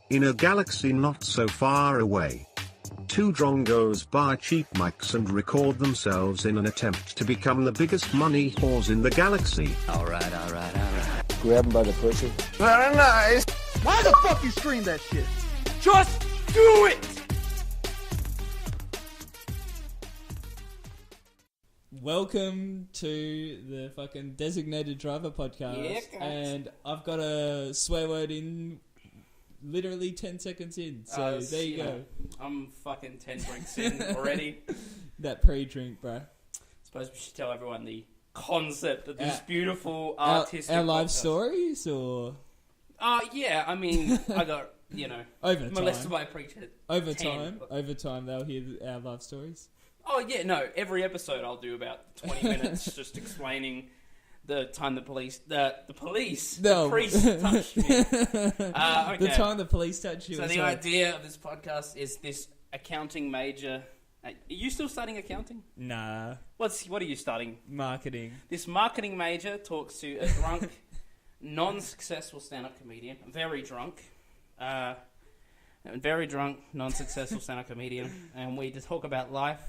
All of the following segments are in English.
In a galaxy not so far away, two drongos buy cheap mics and record themselves in an attempt to become the biggest money whores in the galaxy. Alright. Grab him by the pussy. Very nice. Why the fuck you scream that shit? Just do it! Welcome to the fucking Designated Driver podcast. Yeah, guys. And I've got a swear word in literally 10 seconds in. So there you go. I'm fucking 10 drinks in already. That pre-drink, bro. Suppose we should tell everyone the concept of this beautiful artistic Our life podcast. stories, or Yeah, I mean, I got, over molested time. by a preacher. at Over 10. time, they'll hear our life stories. Oh, yeah, no, every episode I'll do about 20 minutes just explaining the time the priest touched me. Okay. The time the police touch you. So the idea of this podcast is this accounting major. Are you still studying accounting? Nah, What are you studying? marketing. This marketing major talks to a drunk, non-successful stand-up comedian. Very drunk, non-successful stand-up comedian, and we just talk about life,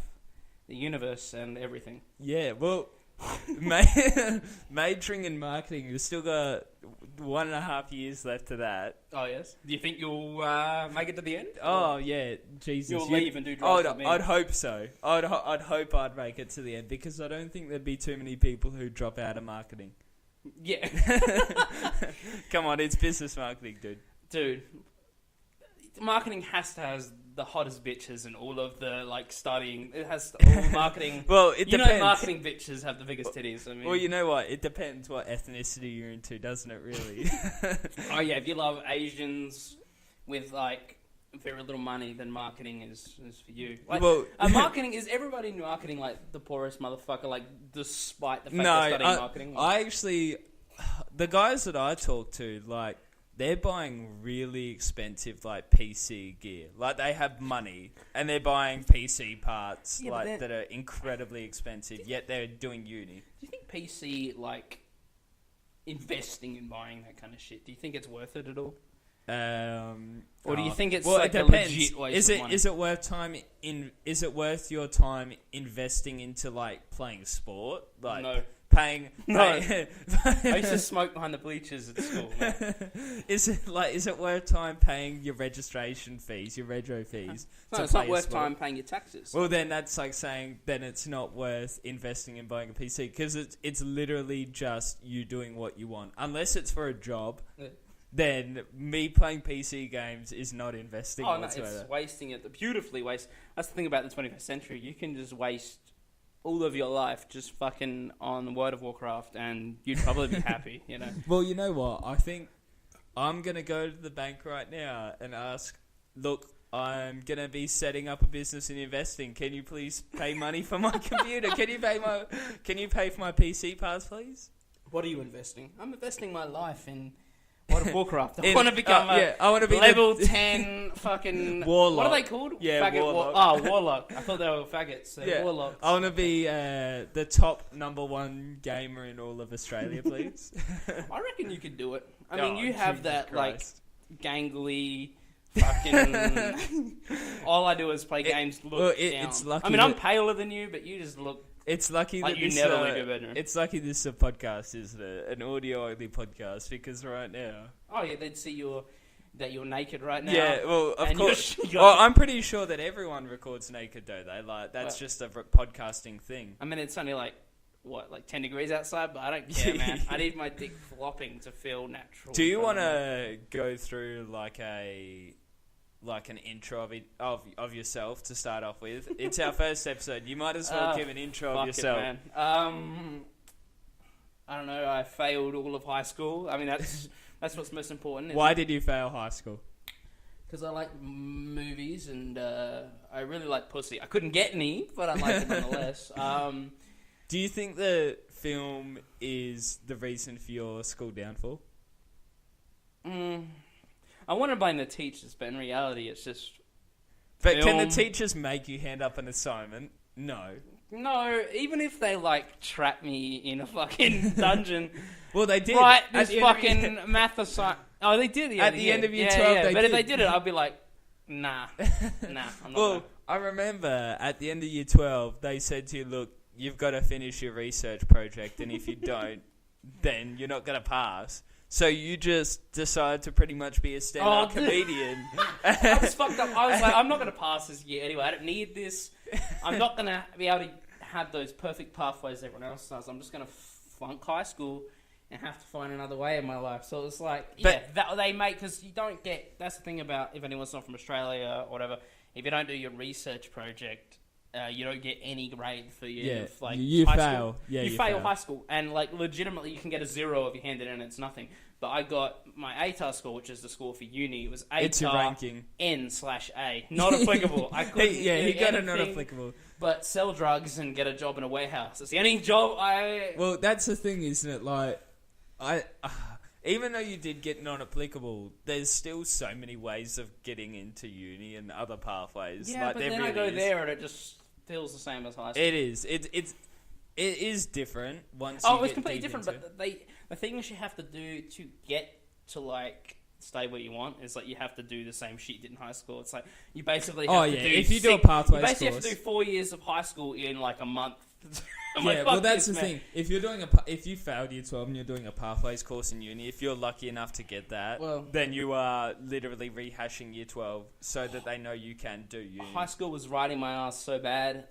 the universe, and everything. Yeah, well, majoring in marketing, you've still got 1.5 years left to that. Oh yes. Do you think you'll make it to the end? Oh yeah, Jesus! You'll leave and do drugs with me? I'd hope so. I'd hope I'd make it to the end, because I don't think there'd be too many people who drop out of marketing. Yeah. Come on, it's business marketing, Dude, marketing has to have the hottest bitches and all of the studying. It has all marketing. Well, it depends. Marketing bitches have the biggest titties. I mean, Well, you know what? It depends what ethnicity you're into, doesn't it? Really. oh yeah, if you love Asians with very little money, then marketing is for you. Marketing is everybody in marketing the poorest motherfucker. Despite the fact they're studying marketing. I actually, the guys that I talk to, they're buying really expensive PC gear. They have money and they're buying PC parts that are incredibly expensive. Yet they're doing uni. Do you think PC investing in buying that kind of shit? Do you think it's worth it at all? Or do you think it's it a depends. legit waste of money? Is it worth time Is it worth your time investing into playing sport? No. No. I used to smoke behind the bleachers at school. Man. Is it worth time paying your registration fees, your rego fees? No, it's not worth time paying your taxes. Well, then that's saying then it's not worth investing in buying a PC, because it's literally just you doing what you want, unless it's for a job. Yeah. Then me playing PC games is not investing whatsoever. No, it's wasting it. Beautifully waste. That's the thing about the 21st century. You can just waste all of your life just fucking on World of Warcraft, and you'd probably be happy, Well, you know what? I think I'm going to go to the bank right now and ask, look, I'm going to be setting up a business in investing. Can you please pay money for my computer? Can you pay for my PC parts, please? What are you investing? I'm investing my life in World of Warcraft. I want to become I want to be level 10 fucking... Warlock. What are they called? Yeah, Warlock. Warlock. I thought they were faggots. So Yeah. Warlocks. I want to be the top #1 gamer in all of Australia, please. I reckon you could do it. I Oh, mean, you have Jesus that, Christ. gangly... fucking... All I do is play games, down. It's lucky I mean, I'm paler than you, but you just look... It's lucky that you this, never leave your bedroom. It's lucky this is a podcast, isn't it? An audio-only podcast, because right now... Oh, yeah, they'd see that you're naked right now. Yeah, well, of and course. you're- Well, I'm pretty sure that everyone records naked, don't they? That's just a podcasting thing. I mean, it's only 10 degrees outside, but I don't care, man. I need my dick flopping to feel natural. Do you want to go through an intro of yourself to start off with? It's our first episode. You might as well give an intro of yourself. It, man. I don't know. I failed all of high school. I mean, that's what's most important. Why did you fail high school? Because I like movies and I really like pussy. I couldn't get any, but I like it nonetheless. Do you think the film is the reason for your school downfall? I want to blame the teachers, but in reality, it's just. But film. can the teachers make you hand up an assignment? No. No, even if they trap me in a fucking dungeon. Well, they did. Right, At this the end of fucking math assignment. Oh, they did. Yeah, At the end of year 12, they but did. if they did it, I'd be like, nah, I'm not. Well, I remember at the end of year 12, they said to you, look, you've got to finish your research project, and if you don't, then you're not going to pass. So you just decided to pretty much be a stand-up comedian. I was fucked up. I was like, I'm not going to pass this year anyway. I don't need this. I'm not going to be able to have those perfect pathways everyone else does. I'm just going to flunk high school and have to find another way in my life. So it's like, that they make, because you don't get, that's the thing about, if anyone's not from Australia or whatever, if you don't do your research project, you don't get any grade for your you high fail. School. Yeah, you fail high school, and like legitimately, you can get a 0 if you hand it in. It's nothing. But I got my ATAR score, which is the score for uni. It was ATAR It's your ranking. N/A, not applicable. I couldn't. He got a not applicable. But sell drugs and get a job in a warehouse. It's the only job I. Well, that's the thing, isn't it? Like, even though you did get non-applicable, there's still so many ways of getting into uni and other pathways. Yeah, like, but then really I go is. there and it just feels the same as high school. It is. It is different once. Oh, you it's get completely deep different. into But the things you have to do to get to like stay where you want is like you have to do the same shit you did in high school. It's like you basically have to do. If you do a pathways you basically course, have to do 4 years of high school in like a month. Yeah, well, that's the thing. If you're doing if you failed year 12 and you're doing a pathways course in uni, if you're lucky enough to get that, then you are literally rehashing year 12 so that they know you can do uni. High school was riding my ass so bad.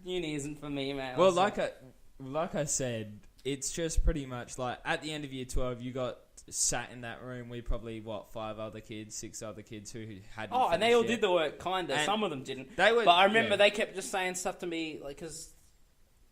Uni isn't for me, man. Well, like I said, it's just pretty much like at the end of year 12, you got sat in that room with probably 6 other kids who hadn't. Oh, and they all yet. did the work, kinda. And some of them didn't. But I remember they kept just saying stuff to me, like, because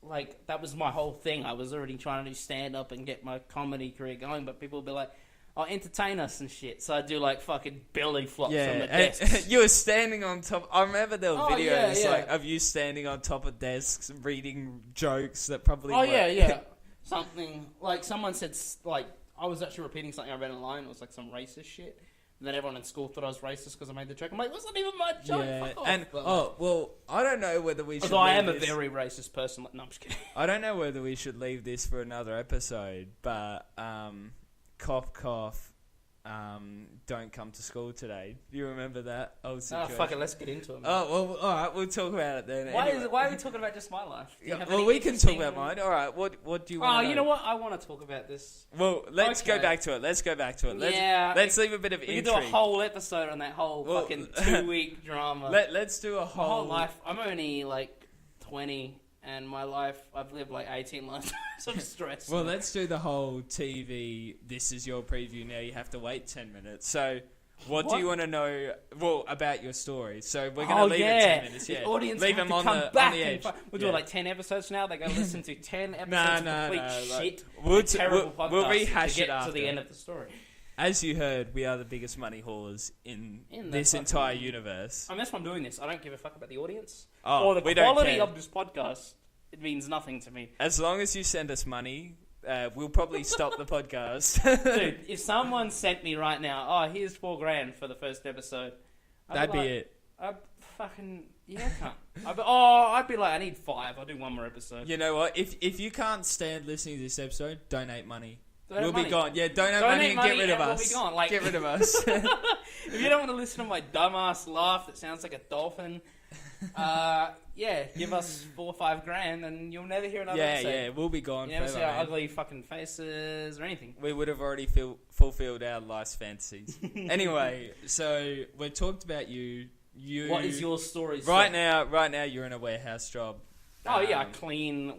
like that was my whole thing. I was already trying to do stand up and get my comedy career going, but people would be like, "Oh, entertain us and shit." So I do like fucking belly flops on the desks. You were standing on top. I remember there were videos yeah. like of you standing on top of desks reading jokes that probably. Oh yeah. Something like someone said, like I was actually repeating something I read online. It was like some racist shit. And then everyone in school thought I was racist because I made the joke. I'm like, that's not even my joke. Yeah, Fuck off. and I don't know whether we should. Although I am leave a very racist person. No, I'm just kidding. I don't know whether we should leave this for another episode, but cough, cough. Don't come to school today. Do you remember that old situation? Oh, fuck it, let's get into it. Man. Oh, well, alright, we'll talk about it then. Why anyway. are we talking about just my life? Well, we can talk about mine. Alright, what do you want to know? You know what? I want to talk about this. Well, let's go back to it. Let's leave a bit of intrigue. We can do a whole episode on that whole fucking 2-week drama. Let's do a my whole life. I'm only like 20, and my life, I've lived like 18 lifetimes of stress. Well, let's do the whole TV, this is your preview, now you have to wait 10 minutes. So, what do you want to know about your story? So, we're going to leave it 10 minutes. Yeah. The audience leave have them to on come the back. edge. We'll do like 10 episodes now. They're going to listen to 10 episodes of complete shit. Terrible podcast we'll rehash to get it after. to the end of the story. As you heard, we are the biggest money haulers in this entire universe. I mean, that's why I'm doing this. I don't give a fuck about the audience. Or the quality of this podcast. It means nothing to me. As long as you send us money, we'll probably stop the podcast. Dude, if someone sent me right now, here's $4,000 for the first episode. That'd be it. I'd fucking, I'd be like, I need 5. I'll do one more episode. You know what? If you can't stand listening to this episode, donate money. We'll be gone. Yeah, donate money and get rid of us. We'll be gone. Like, get rid of us. If you don't want to listen to my dumbass laugh that sounds like a dolphin, give us $4 or $5,000 and you'll never hear another episode. Yeah, we'll be gone. You never see our ugly fucking faces or anything. We would have already fulfilled our life's fantasies. Anyway, so we talked about you. What is your story? Right now, you're in a warehouse job. I clean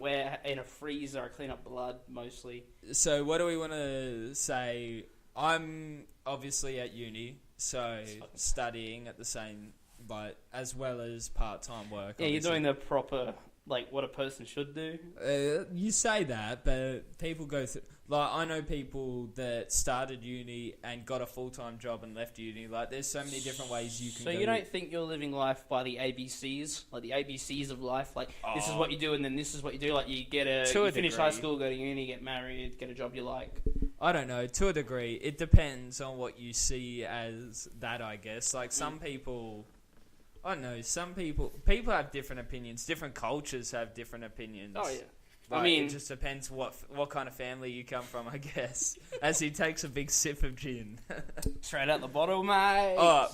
in a freezer. I clean up blood mostly. So what do we want to say? I'm obviously at uni, so studying at the same, but as well as part-time work. Yeah, obviously. You're doing the proper, like, what a person should do. You say that, but people go through. Like, I know people that started uni and got a full-time job and left uni. Like, there's so many different ways you can. So you don't think you're living life by the ABCs, like the ABCs of life? Like, this is what you do, and then this is what you do. Like, you finish high school, go to uni, get married, get a job you like. I don't know. To a degree, it depends on what you see as that. I guess. Like some people. I don't know. Some people have different opinions. Different cultures have different opinions. Oh yeah. Like, I mean, it just depends what kind of family you come from, I guess. As he takes a big sip of gin. straight out the bottle, mate. Oh,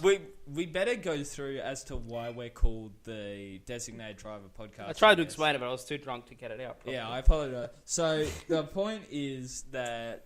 we better go through as to why we're called the Designated Driver Podcast. I tried to guess. explain it, but I was too drunk to get it out. Probably. Yeah, I apologize. So the point is that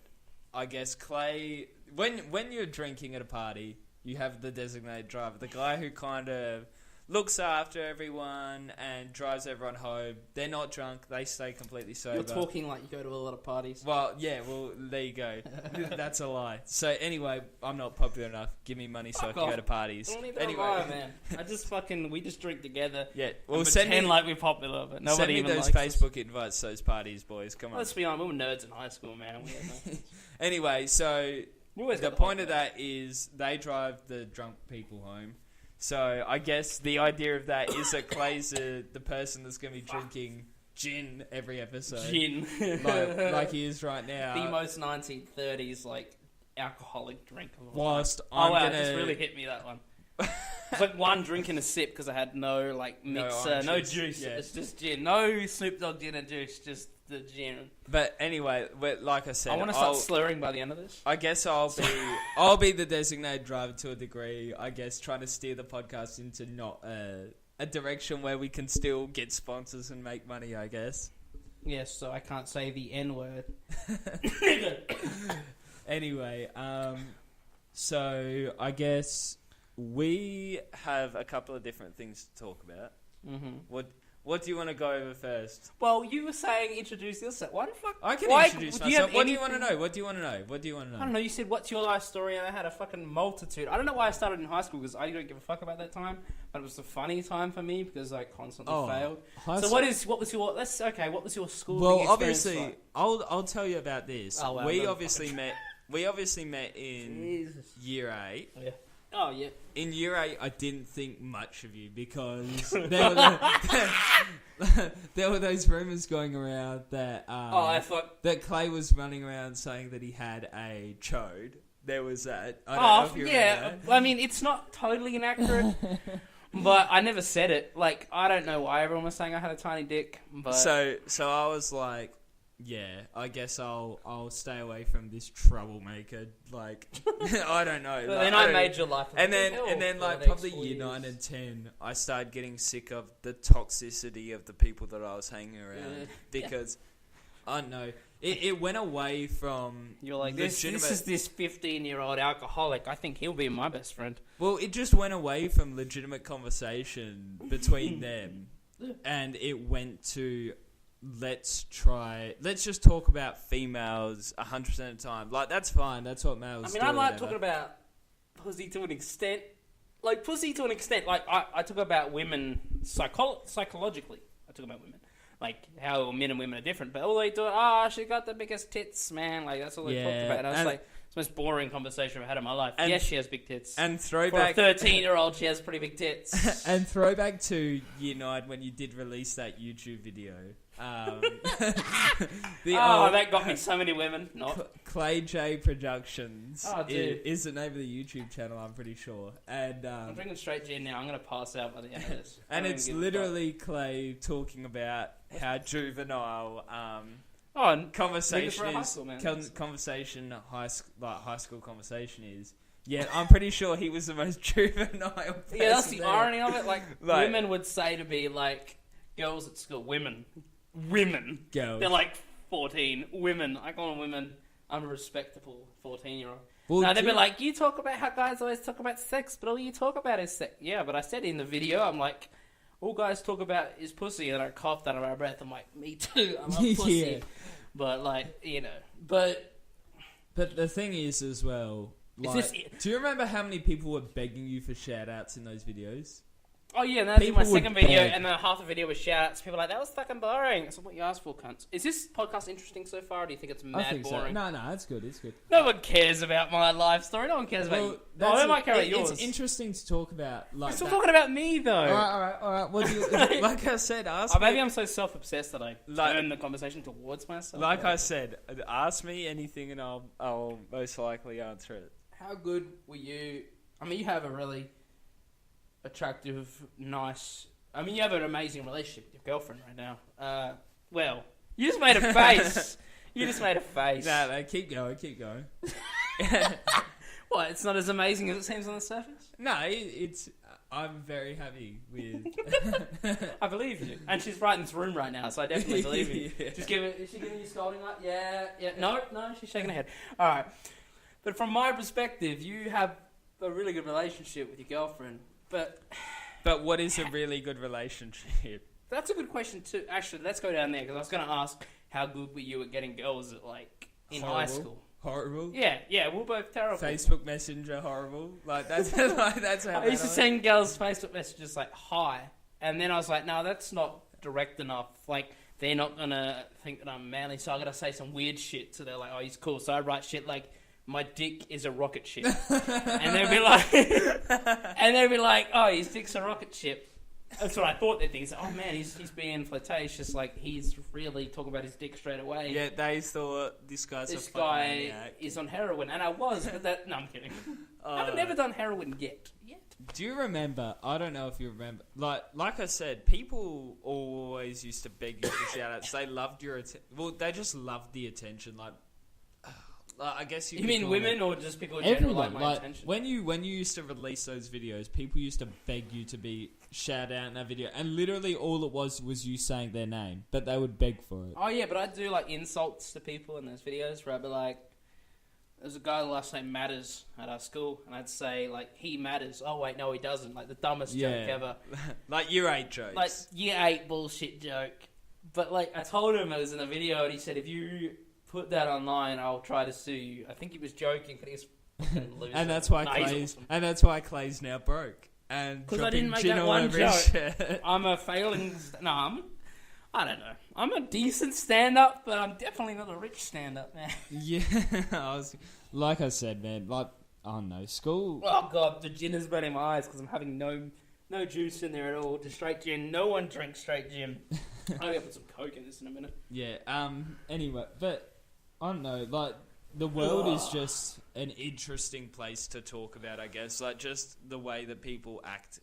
I guess Clay, when you're drinking at a party, you have the designated driver, the guy who kind of looks after everyone and drives everyone home. They're not drunk; they stay completely sober. You're talking like you go to a lot of parties. Well, yeah, there you go. That's a lie. So anyway, I'm not popular enough. Give me money so I can go to parties. I don't need that Anyway, lie, man. We just drink together. yeah. And Well, send pretend me like we're popular, but send nobody me even those likes us. Facebook invites to those parties, boys. Come on. Let's be honest, we were nerds in high school, man. We had no- Anyway, so We always the got point of hot, that is they drive the drunk people home. So I guess the idea of that is that Clay's the person that's going to be drinking gin every episode. Gin. Like he is right now. The most 1930s, like, alcoholic drink of all time. Whilst Oh, I'm wow, going it just to... really hit me, that one. It's like one drink and a sip because I had no, like, mixer, orange no juice, juice. yeah. It's just gin. No Snoop Dogg gin and juice, just the gin. But anyway, like I said... I want to start slurring by the end of this. I guess I'll be the designated driver to a degree. I guess trying to steer the podcast into not a direction where we can still get sponsors and make money. I guess. Yes, so I can't say the N word. Anyway, so I guess we have a couple of different things to talk about. Mm-hmm. What do you want to go over first? Well, you were saying introduce yourself. Why the fuck? I can why, introduce do you have myself. What do you anything- want to know? What do you want to know? What do you want to know? I don't know. You said, what's your life story? And I had a fucking multitude. I don't know why I started in high school because I didn't give a fuck about that time. But it was a funny time for me because I constantly failed. So what was your school? Well, obviously, like? I'll tell you about this. Oh, wow, we no, obviously met in Jesus. year 8. Yeah. Oh yeah. In year 8, I didn't think much of you because there were those rumors going around that I thought. that Clay was running around saying that he had a chode. There was that. I don't know if you remember that. I mean, it's not totally inaccurate, but I never said it. Like, I don't know why everyone was saying I had a tiny dick, but So I was like, yeah, I guess I'll stay away from this troublemaker. Like, I don't know. But like, then I made your life. And then like probably year 9 and 10, I started getting sick of the toxicity of the people that I was hanging around because I don't know. It went away from You're like, this is this 15-year-old alcoholic. I think he'll be my best friend. Well, it just went away from legitimate conversation between them, and it went to let's just talk about females 100% of the time. Like, that's fine. That's what males do. I like talking about pussy to an extent. Like, pussy to an extent. Like, I talk about women psychologically. I talk about women. Like, how men and women are different. But all they do, she got the biggest tits, man. Like, that's all they talked about. And I was like, it's the most boring conversation I've had in my life. Yes, she has big tits. And throwback... For a 13-year-old, she has pretty big tits. And throwback to year 9 when you did release that YouTube video. That got me so many women. Not Clay J Productions dude. is the name of the YouTube channel, I'm pretty sure. And I'm drinking straight gin now. I'm going to pass out by the end of this. and it's literally Clay talking about how juvenile conversation is. High school conversation is. Yeah, I'm pretty sure he was the most juvenile person. Yeah, that's the there. irony of it. Like, women would say to be like, girls at school, women. Girls. They're like 14. Women. I call them women. I'm a respectable 14-year-old. Well, No, they'd be like, you talk about how guys always talk about sex, but all you talk about is sex. Yeah, but I said in the video, I'm like, all guys talk about is pussy, and I coughed under my breath. I'm like, me too. I'm a pussy. Yeah. But, like, you know. But the thing is as well, like, do you remember how many people were begging you for shout-outs in those videos? Oh yeah, and that's in my People would second video, beg. and then half the video was shout-outs. People were like, that was fucking boring. That's what you asked for, cunts. Is this podcast interesting so far, or do you think it's mad I think boring? so. No, it's good. It's good. No one cares about my life story. No one cares about you. Oh, they might care about yours. It's interesting to talk about. Like, We're still talking about me, though. All right. What do you like? I said, ask me. Maybe I'm so self-obsessed that I turn the conversation towards myself. Like I said, ask me anything, and I'll most likely answer it. How good were you? I mean, you have a really attractive, nice... I mean, you have an amazing relationship with your girlfriend right now. Well, You just made a face. You just made a face. No, keep going. What? It's not as amazing as it seems on the surface? No, it's. I'm very happy with. I believe you. And she's right in this room right now, so I definitely believe you. Yeah. Just give it. Is she giving you a scolding like? Yeah. No, she's shaking her head. All right. But from my perspective, you have a really good relationship with your girlfriend. But what is a really good relationship? That's a good question too. Actually, let's go down there because I was going to ask how good were you at getting girls at in high school? Horrible. Yeah, we're both terrible. Facebook Messenger, horrible. Like that's that's how. I used to send girls Facebook messages like hi, and then I was like, no, that's not direct enough. Like they're not gonna think that I'm manly, so I gotta say some weird shit. So they're like, oh, he's cool. So I write shit like, my dick is a rocket ship, and they'd be like, oh, his dick's a rocket ship. That's what I thought they'd think. Oh man, he's being flirtatious. Like he's really talking about his dick straight away. Yeah, they thought this guy is on heroin, and I was. But no, I'm kidding. I've never done heroin yet. Do you remember? I don't know if you remember. Like I said, people always used to beg you for shout outs. They loved your they just loved the attention. I guess you mean women or just people in general like my attention? When you used to release those videos, people used to beg you to be shout out in that video, and literally all it was you saying their name, but they would beg for it. Oh yeah, but I'd do insults to people in those videos where I'd be like, there's a guy the last name Matters at our school, and I'd say he matters. Oh wait, no he doesn't. Like the dumbest joke ever. Like year 8 jokes. Like year 8 bullshit joke. But I told him it was in a video, and he said if you put that online, I'll try to sue you. I think he was joking, but he was fucking losing. And that's why Clay's now broke. And because I didn't make that one joke. I'm a failing. I don't know. I'm a decent stand-up, but I'm definitely not a rich stand-up, man. Yeah, like I said, man. I don't know, school. Oh god, the gin is burning my eyes because I'm having no juice in there at all. Just straight gin. No one drinks straight gin. I'm gonna put some Coke in this in a minute. Yeah. Anyway, but I don't know. The world is just an interesting place to talk about, I guess. Just the way that people act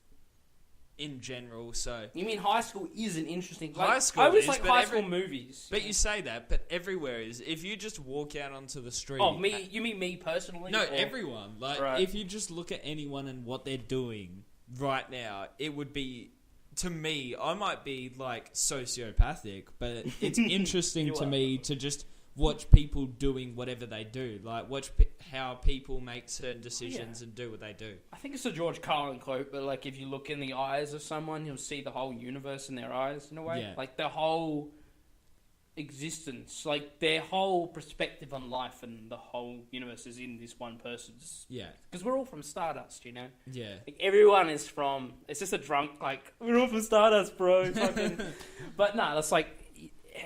in general. So you mean high school is an interesting place? High school I always is, like high school movies. But you say that, but everywhere is. If you just walk out onto the street... Oh, me? You mean me personally? No, everyone. Right. If you just look at anyone and what they're doing right now, it would be... To me, I might be sociopathic, but it's interesting to me to just watch people doing whatever they do. Watch how people make certain decisions and do what they do. I think it's a George Carlin quote, but if you look in the eyes of someone, you'll see the whole universe in their eyes in a way. Yeah. Their whole existence, their whole perspective on life and the whole universe is in this one person's. Yeah. Because we're all from Stardust, you know? Yeah. Everyone is from... It's just a drunk, we're all from Stardust, bro. But no, it's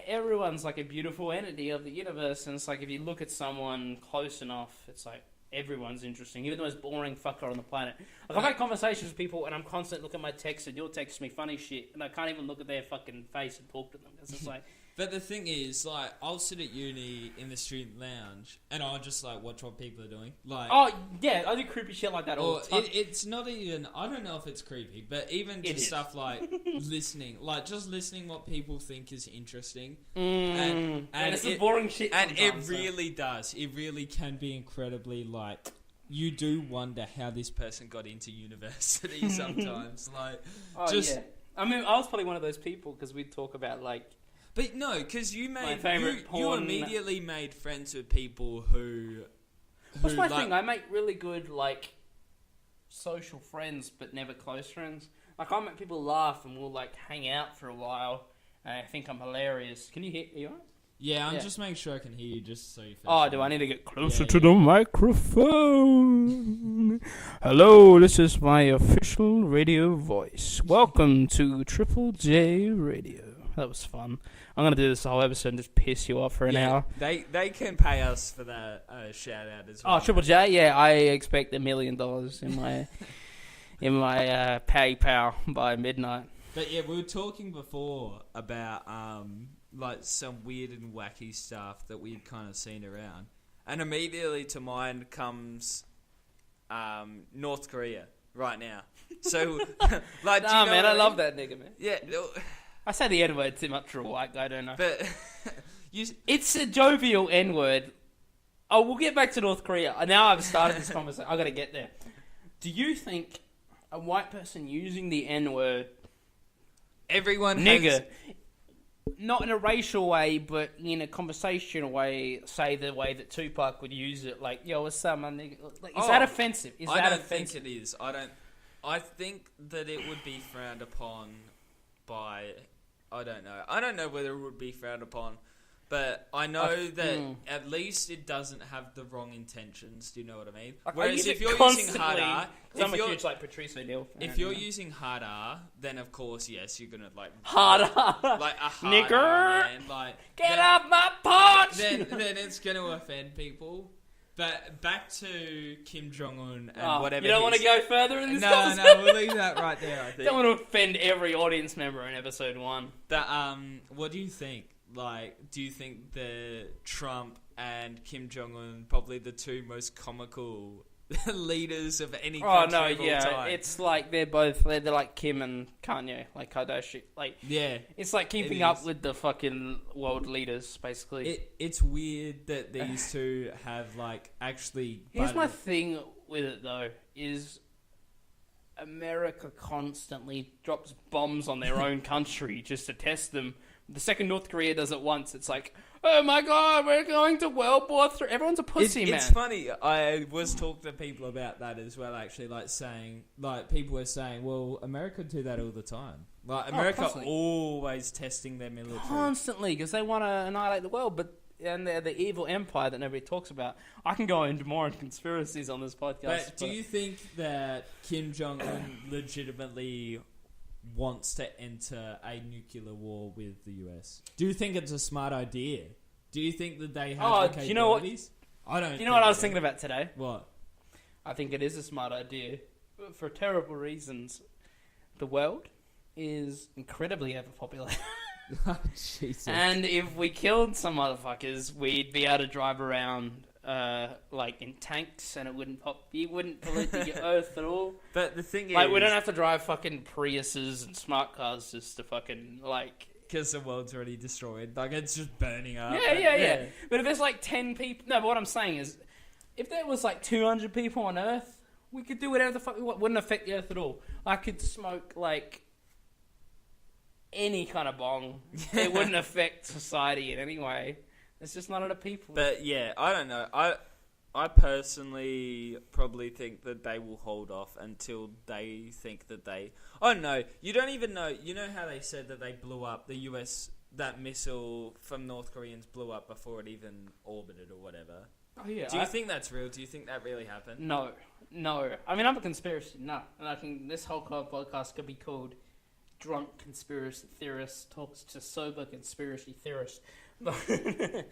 everyone's a beautiful entity of the universe, and it's if you look at someone close enough, it's everyone's interesting, even the most boring fucker on the planet. I've had conversations with people, and I'm constantly looking at my text, and you'll text me funny shit, and I can't even look at their fucking face and talk to them. It's But the thing is, I'll sit at uni in the student lounge, and I'll just, watch what people are doing. Oh, yeah, I do creepy shit like that all the time. It's not even... I don't know if it's creepy, but even just stuff listening. Just listening what people think is interesting. And it's some boring shit and it really does. It really can be incredibly, you do wonder how this person got into university sometimes. Yeah. I mean, I was probably one of those people, because we'd talk about, But no, because you immediately made friends with people who What's my thing? I make really good social friends, but never close friends. I make people laugh, and we'll hang out for a while. And I think I'm hilarious. Can you hear? Are you alright? Yeah, I'm just making sure I can hear you, just so you. Do I need to get closer to the microphone? Hello, this is my official radio voice. Welcome to Triple J Radio. That was fun. I'm going to do this whole episode and just piss you off for an hour. They can pay us for that shout out as well. Oh, Triple J? Yeah, I expect $1 million in my PayPal by midnight. But yeah, we were talking before about some weird and wacky stuff that we'd kind of seen around. And immediately to mind comes North Korea right now. So, I love that nigga, man. Yeah. I say the N-word too much for a white guy, don't I? But it's a jovial N-word. Oh, we'll get back to North Korea. Now I've started this conversation. I've got to get there. Do you think a white person using the N-word, everyone nigger, has... not in a racial way, but in a conversational way, say the way that Tupac would use it, like, yo, what's up, my nigga? Like, is that offensive? I don't think it is. I think that it would be frowned upon by... I don't know. I don't know whether it would be frowned upon, but I know that at least it doesn't have the wrong intentions. Do you know what I mean? Whereas if you're using hard R... I'm a huge, like, Patrice O'Neal fan. If you're using hard R, then of course, yes, you're gonna, like... Hard R! Like, a hard nigger! R, man. Like, get off my porch! Then it's gonna offend people. But back to Kim Jong-un and whatever. You don't want to go further in this No, we'll leave that right there, I think. Don't want to offend every audience member in episode 1. But, what do you think? Like, do you think the Trump and Kim Jong-un probably the two most comical leaders of any country of all time? It's like they're like Kim and Kanye, like Kardashian. Like, yeah, it's like keeping up with the fucking world leaders, basically. It's weird that these two have, like, actually... Here's my thing with it, though, is America constantly drops bombs on their own country just to test them. The second North Korea does it once, it's like, oh my god, we're going to World War III. Everyone's a pussy, man. It's funny. I was talking to people about that as well, actually, like saying, like, people were saying, well, America do that all the time. Like, America always testing their military. Constantly, because they want to annihilate the world, and they're the evil empire that nobody talks about. I can go into more conspiracies on this podcast. But do you think that Kim Jong-un legitimately wants to enter a nuclear war with the US? Do you think it's a smart idea? Do you think that they have the capabilities? You know what? I don't. You know what I was thinking about today? What? I think it is a smart idea, for terrible reasons. The world is incredibly overpopulated. Oh, Jesus. And if we killed some motherfuckers, we'd be able to drive around like in tanks, and it wouldn't pollute the earth at all. But the thing is, like, we don't have to drive fucking Priuses and smart cars just to fucking, like... Because the world's already destroyed. Like, it's just burning up. Yeah. But if there's like 10 people... No, but what I'm saying is, if there was like 200 people on Earth, we could do whatever the fuck we want. It wouldn't affect the Earth at all. I could smoke, like, any kind of bong. It wouldn't affect society in any way. There's just not enough people. But yeah, I don't know. I personally probably think that they will hold off until they think that they... I don't know. You don't even know... You know how they said that they blew up the US... That missile from North Koreans blew up before it even orbited or whatever. Oh, yeah. Do you think that's real? Do you think that really happened? No. I mean, I'm a conspiracy nut. And I think this whole podcast could be called Drunk Conspiracy Theorist Talks to Sober Conspiracy Theorist.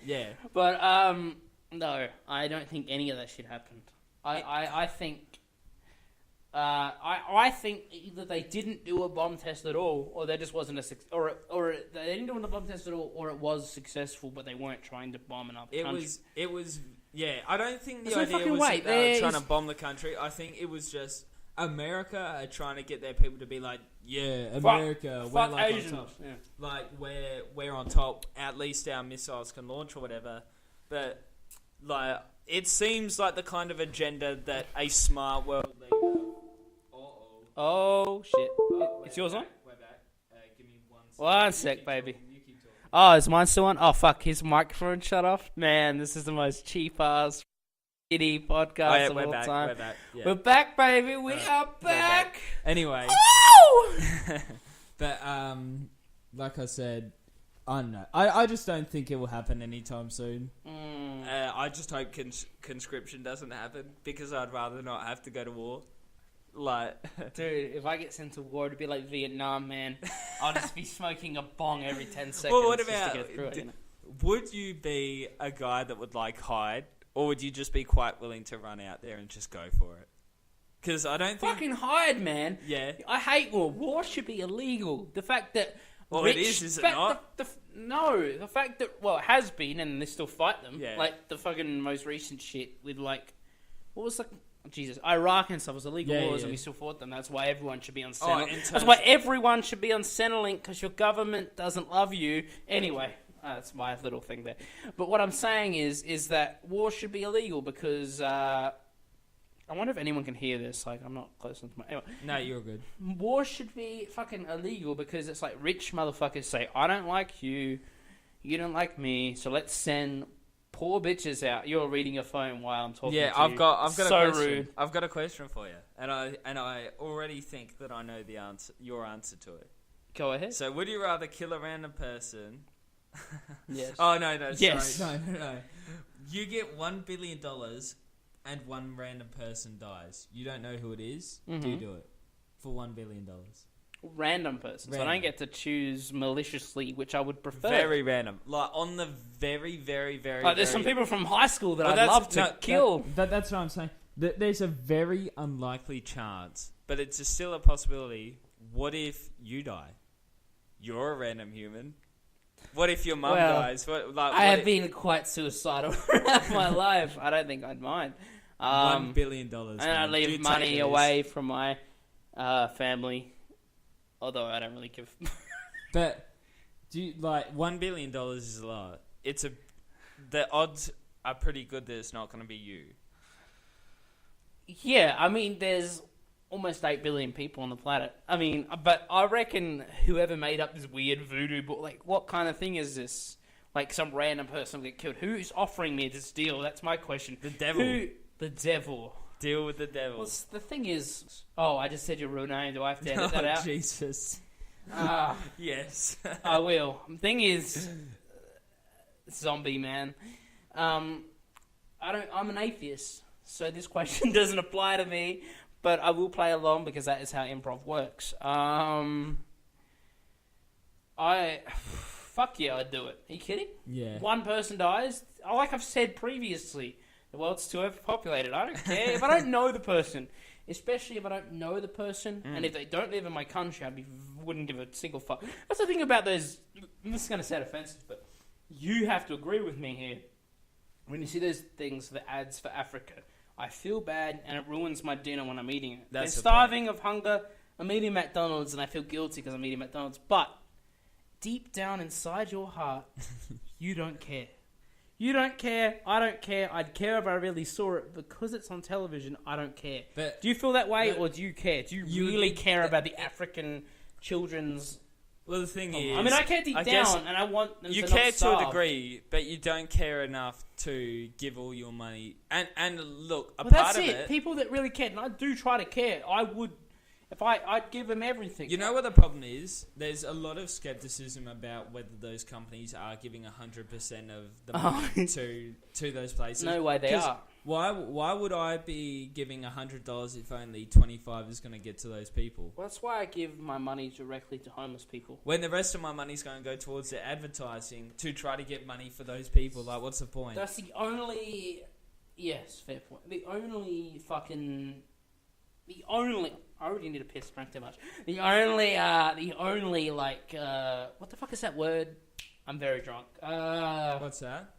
Yeah. But, no, I don't think any of that shit happened. I think either they didn't do a bomb test at all, or there just wasn't a or they didn't do a bomb test at all, or it was successful, but they weren't trying to bomb another country. It was. Yeah, I don't think There's the no idea was fucking that they way. were trying to bomb the country. I think it was just America are trying to get their people to be like, yeah, America, we're like Asians. on top. Yeah. Like, we're on top. At least our missiles can launch or whatever. But, like, it seems like the kind of agenda that a smart world leader... Oh, shit. It's yours on? We're back. Give me 1 second. 1 sec, baby. Oh, is mine still on? Oh, fuck, his microphone shut off? Man, this is the most cheap-ass shitty podcast of all time. We're back. Yeah. We're back, baby. We are back. Anyway. Woo! But, like I said, I don't know. I just don't think it will happen anytime soon. I just hope conscription doesn't happen, because I'd rather not have to go to war. Like, dude, if I get sent to war, it'd be like Vietnam, man. I'll just be smoking a bong every 10 seconds. Well, what just about, to get through it, you know? Would you be a guy that would, like, hide, or would you just be quite willing to run out there and just go for it? Because I don't think... Fucking hide, man. Yeah. I hate war. War should be illegal. The fact that... Well, it is it not? No, the fact that... Well, it has been, and they still fight them. Yeah. Like, the fucking most recent shit with, like... What was the Jesus, Iraq and stuff was illegal Yeah, wars, yeah. and we still fought them. That's why everyone should be on Centrelink. in That's terms- why everyone should be on Centrelink, because your government doesn't love you. Anyway, that's my little thing there. But what I'm saying is that war should be illegal because I wonder if anyone can hear this. Like, I'm not close enough to my... Anyway, No, you're good. war should be fucking illegal because it's like rich motherfuckers say, I don't like you, you don't like me, so let's send poor bitches out. You're reading your phone while I'm talking Yeah, to I've you. got So a question. rude. I've got a question for you, and I already think that I know the answer, your answer to it. Go ahead. So, would you rather kill a random person? Yes. Oh no, Yes. sorry, no. You get $1 billion, and one random person dies. You don't know who it is. Do you do it for $1 billion? Random person. So I Random. don't get to choose maliciously, which I would prefer. Very random, like on the very, very, very. Like, there's some very- people from high school that Well, I'd that's- love to no, kill. That's what I'm saying. There's a very unlikely chance, but it's still a possibility. What if you die? You're a random human. What if your mum Well, dies? I have been quite suicidal throughout my life. I don't think I'd mind. $1 billion. And I leave money away from my family. Although I don't really give. But do you, like $1 billion is a lot. The odds are pretty good that it's not going to be you. Yeah, I mean, there's almost 8 billion people on the planet. I mean, but I reckon whoever made up this weird voodoo book, like, what kind of thing is this? Like, some random person will get killed. Who's offering me this deal? That's my question. The devil. The devil. Deal with the devil. Well, the thing is... Oh, I just said your real name. Do I have to edit that out? Jesus. Yes. I will. The thing is... Zombie man. I'm an atheist, so this question doesn't apply to me, but I will play along because that is how improv works. Fuck yeah, I'd do it. Are you kidding? Yeah. One person dies. Like I've said previously, the world's too overpopulated. I don't care if I don't know the person, especially if I don't know the person, and if they don't live in my country, wouldn't give a single fuck. That's the thing about those. This is going to sound offensive, but you have to agree with me here. When you see those things, the ads for Africa, I feel bad and it ruins my dinner when I'm eating it. That's They're the starving of hunger. I'm eating McDonald's and I feel guilty because I'm eating McDonald's. But deep down inside your heart, you don't care. You don't care. I don't care. I'd care if I really saw it. Because it's on television, I don't care. But- do you feel that way but- or do you care? Do you You- really care about the African children's... Well, the thing is... I mean, I care deep guess down and I want them you to care not to starve. a degree, but you don't care enough to give all your money. And look, a Well, part that's of it. it... People that really care, and I do try to care. I would, if I'd give them everything. You know what the problem is? There's a lot of skepticism about whether those companies are giving 100% of the money to those places. No way they 'Cause are. Why would I be giving $100 if only 25 is going to get to those people? Well, that's why I give my money directly to homeless people. When the rest of my money's going to go towards their advertising to try to get money for those people, like, what's the point? That's the only... Yes, fair point. The only... I already need a piss, drank too much. The only, like, what the fuck is that word? I'm very drunk. What's that?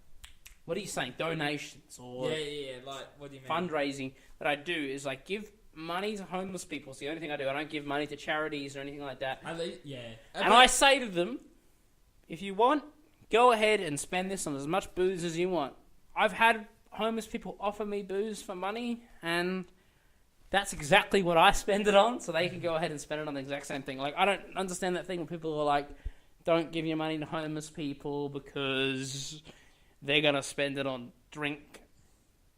What are you saying? Donations or Yeah. Like, what do you mean? fundraising that I do is, like, give money to homeless people. It's the only thing I do. I don't give money to charities or anything like that. Yeah. And I say to them, if you want, go ahead and spend this on as much booze as you want. I've had homeless people offer me booze for money, and that's exactly what I spend it on, so they can go ahead and spend it on the exact same thing. Like, I don't understand that thing when people are like, don't give your money to homeless people because they're going to spend it on drink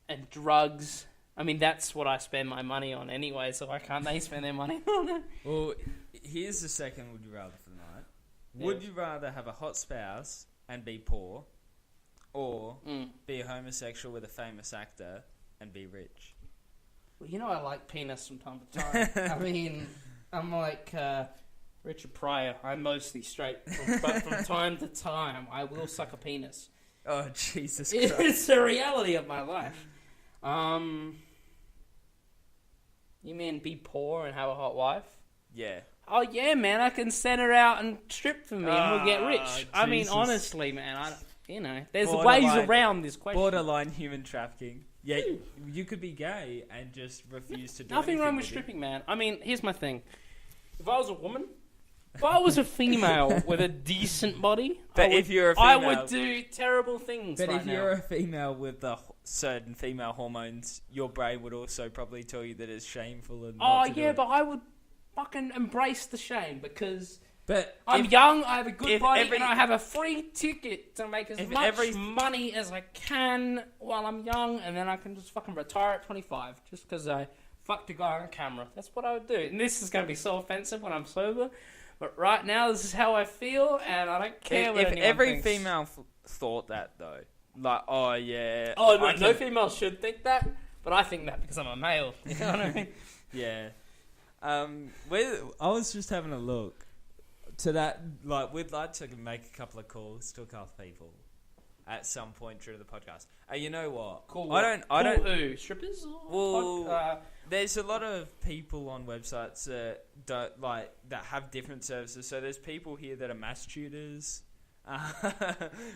and drugs. I mean, that's what I spend my money on anyway, so why can't they spend their money on it? Well, here's the second would you rather for the night. Would you rather have a hot spouse and be poor, or be a homosexual with a famous actor and be rich? Well, you know I like penis from time to time. I mean, I'm like Richard Pryor. I'm mostly straight, but from time to time, I will suck a penis. Oh, Jesus Christ. It's a reality of my life. You mean be poor and have a hot wife? Yeah. Oh yeah, man! I can send her out and strip for me, and we'll get rich. I mean, Jesus. honestly, man, there's Borderline. ways around this question. Borderline human trafficking. Yeah, you could be gay and just refuse to do Nothing wrong with it. stripping, man. I mean, here's my thing. If I was a woman, if I was a female with a decent body, But if you're a female, I would do terrible things. But right if now. you're a female with the certain female hormones, your brain would also probably tell you that it's shameful. And Oh not to do yeah, it. but I would fucking embrace the shame because But I'm if- young, I have a good if body, every- and I have a free ticket to make as if much every- money as I can while I'm young, and then I can just fucking retire at 25 just because I fucked a guy on camera. That's what I would do. And this is going to be so offensive when I'm sober, but right now this is how I feel, and I don't care what if anyone every thinks. female thought that though, like, oh yeah, Oh, no, I no can- female should think that, but I think that because I'm a male. You know what I mean? Yeah. I was just having a look to that. Like, we'd like to make a couple of calls to a couple of people at some point during the podcast. You know what? Cool. I don't. Who? Strippers? Well, there's a lot of people on websites that don't that have different services. So there's people here that are maths tutors,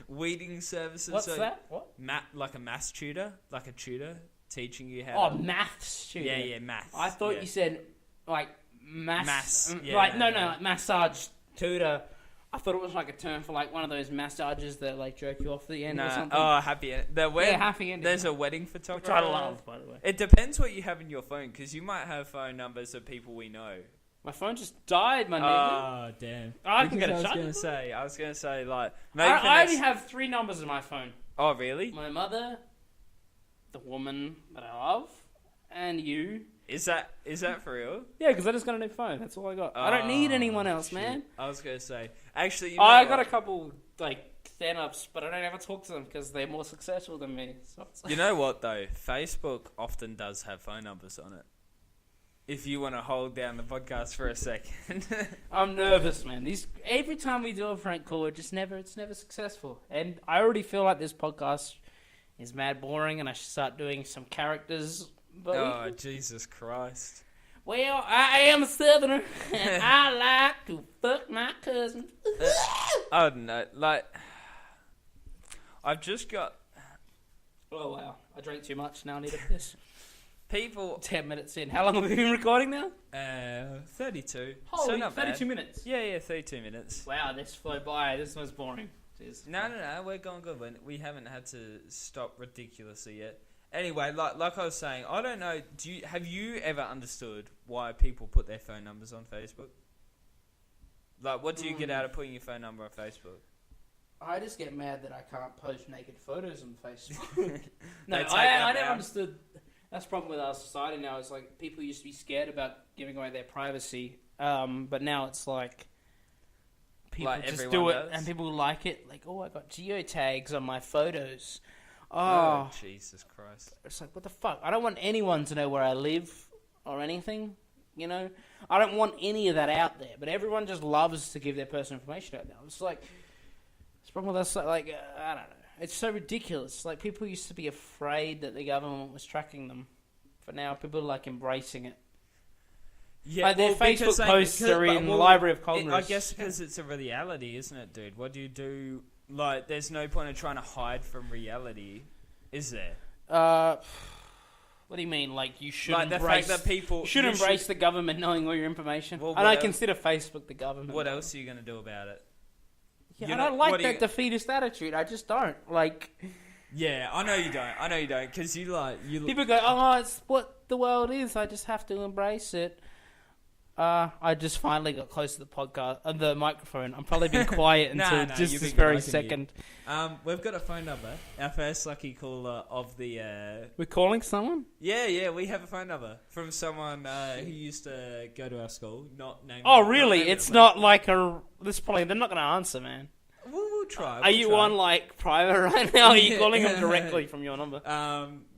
weeding services. What's so that? What? Like a maths tutor, like a tutor teaching you how. Oh, maths student. Yeah, maths. I thought yeah. you said like mass. Yeah, like no, no, like massage tutor. I thought it was like a term for like one of those massages that like jerk you off at the end or something. Oh, happy end. Happy ending. There's a wedding photographer. Which I love, by the way. It depends what you have in your phone, because you might have phone numbers of people we know. My phone just died, my nigga. Oh, damn. I can Because get a I shot. was gonna say, like, maybe I only have 3 numbers in my phone. Oh, really? My mother, the woman that I love, and you. Is that for real? Yeah, because I just got a new phone. That's all I got. I don't need anyone else, shit. man. I was gonna say, actually, you know I got what? a couple like stand-ups, but I don't ever talk to them because they're more successful than me. So it's You know what though? Facebook often does have phone numbers on it. If you want to hold down the podcast for a second. I'm nervous, man. Every time we do a prank call, it's never successful. And I already feel like this podcast is mad boring, and I should start doing some characters. But Oh, Jesus Christ. well, I am a southerner, and I like to fuck my cousin. I don't know. Like, I've just got Oh wow, I drank too much. Now I need a piss. people. 10 minutes in. How long have we been recording now? 32. So Holy, not 32 bad. minutes. Yeah, 32 minutes. Wow, this flew by. This was boring. Jeez. No, we're going good. We haven't had to stop ridiculously yet. Anyway, like I was saying, I don't know. Have you ever understood why people put their phone numbers on Facebook? Like, what do you get out of putting your phone number on Facebook? I just get mad that I can't post naked photos on Facebook. No, They take I that never down. understood. That's the problem with our society now. It's like people used to be scared about giving away their privacy, but now it's like people Like just everyone do it, does? and people like it. Like, oh, I got geotags on my photos. Oh, Jesus Christ. It's like, what the fuck? I don't want anyone to know where I live or anything, you know? I don't want any of that out there, but everyone just loves to give their personal information out now. It's like, it's problem with us, like, I don't know. It's so ridiculous. Like, people used to be afraid that the government was tracking them, but now people are, like, embracing it. Yeah, Like, their because Facebook posts are in the Library of Congress. I guess because it's a reality, isn't it, dude? What do you do? Like, there's no point in trying to hide from reality, is there? What do you mean? Like, you should Like, the embrace... fact that people... You should you embrace the government knowing all your information. Well, and I what else- consider Facebook the government. What else are you going to do about it? Yeah, You I know- don't like what do that you- defeatist attitude. I just don't. Like, Yeah, I know you don't, because you people go, oh, it's what the world is. I just have to embrace it. I just finally got close to the podcast, the microphone. I'm probably been quiet until Nah, just you've this been very good, I can second. We've got a phone number. Our first lucky caller of the... We're calling someone? Yeah, we have a phone number from someone who used to go to our school, not named... Oh, not really? naming It's them. not like a... This probably... They're not going to answer, man. We'll try. Are you on, like, private right now? Are you calling them directly from your number?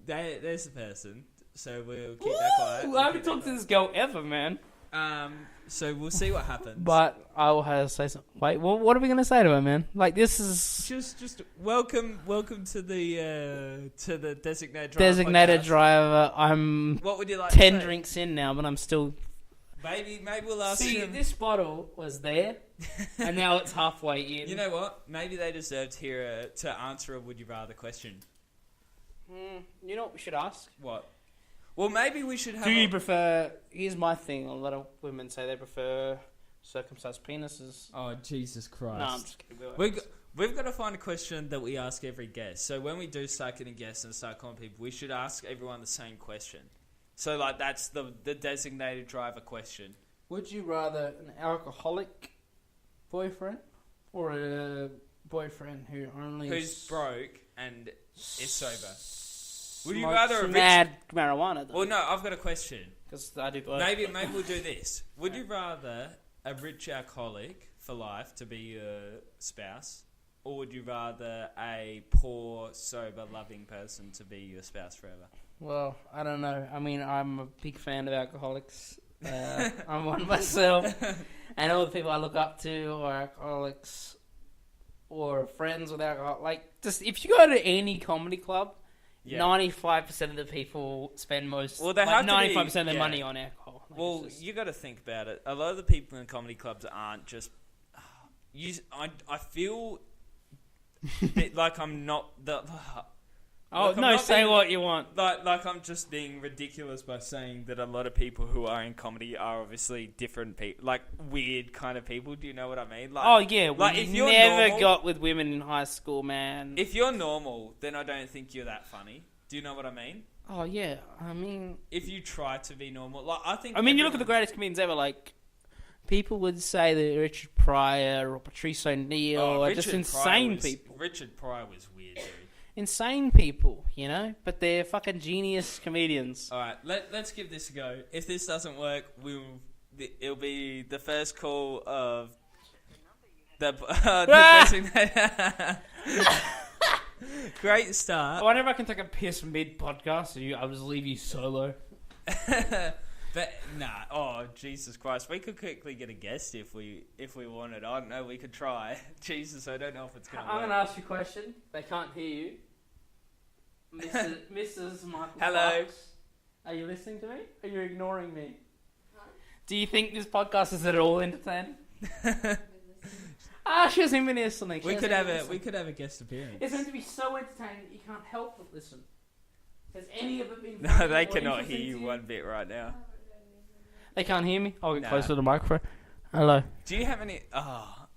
There's the person, so we'll keep that quiet. I haven't talked to this girl ever, man. So we'll see what happens. But I will have to say something. Wait, well, what are we going to say to her, man? Like, this is... just welcome to the designated driver. Designated podcast. driver. I'm What would you like? 10 to say? drinks in now, but I'm still... Maybe we'll ask See, him. this bottle was there, and now it's halfway in. You know what? Maybe they deserve to hear to answer a would you rather question. You know what we should ask? What? Well, maybe we should have... Do you prefer... Here's my thing. A lot of women say they prefer circumcised penises. Oh, Jesus Christ. No, I'm just kidding. We've got to find a question that we ask every guest. So when we do start getting guests and start calling people, we should ask everyone the same question. So, like, that's the designated driver question. Would you rather an alcoholic boyfriend or a boyfriend who's broke and is sober? Would you smokes rather a mad marijuana? Though? Well, no, I've got a question. Because I do both. Maybe we'll do this. Would you rather a rich alcoholic for life to be your spouse, or would you rather a poor, sober, loving person to be your spouse forever? Well, I don't know. I mean, I'm a big fan of alcoholics. I'm one myself. And all the people I look up to are alcoholics or friends with alcohol. Like, just if you go to any comedy club, 95% of the people spend most, they have 95% of their money on alcohol. Like, well, you got to think about it. A lot of the people in comedy clubs aren't just... I feel like I'm not the... say what you want. Like I'm just being ridiculous by saying that a lot of people who are in comedy are obviously different people, like weird kind of people. Do you know what I mean? Like, if you never got with women in high school, man. If you're normal, then I don't think you're that funny. Do you know what I mean? Oh yeah, I mean, if you try to be normal, like I think. You look at the greatest comedians ever, like. People would say that Richard Pryor or Patrice O'Neill are just insane people. Richard Pryor was weird, dude. Insane people, you know? But they're fucking genius comedians. Alright, let's give this a go. If this doesn't work, it'll be the first call of the Great start. I wonder if I can take a piss mid-podcast, so I'll just leave you solo. But nah, oh Jesus Christ, we could quickly get a guest if we wanted. I don't know, we could try. Jesus, I don't know if it's gonna work. I'm gonna ask you a question. They can't hear you. Mrs. Michael Hello. Fox, are you listening to me? Are you ignoring me? No. Do you think this podcast is at all entertaining? She hasn't been listening. We could have a guest appearance. It's going to be so entertaining that you can't help but listen. Has any of it been? No, they cannot hear you one bit right now. They can't hear me. I'll get closer to the microphone. Hello. Do you have any?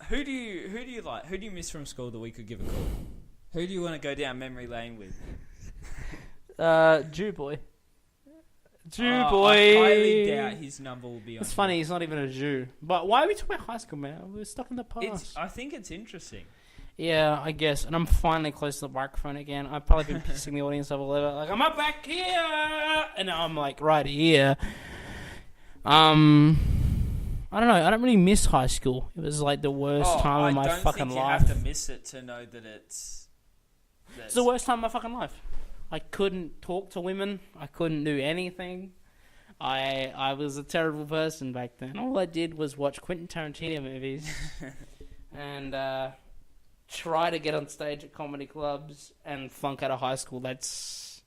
Who do you like? Who do you miss from school that we could give a call? Who do you want to go down memory lane with? Jew boy. I highly doubt his number will be on. It's funny. He's not even a Jew. But why are we talking about high school, man? We're stuck in the past. I think it's interesting. Yeah, I guess. And I'm finally close to the microphone again. I've probably been pissing the audience off a little bit. Like, I'm up back here! And now I'm, like, right here. I don't know. I don't really miss high school. It was, like, the worst time of my fucking life. I don't think you have to miss it to know that it's the worst time of my fucking life. I couldn't talk to women. I couldn't do anything. I was a terrible person back then. All I did was watch Quentin Tarantino movies. And, try to get on stage at comedy clubs and flunk out of high school. That's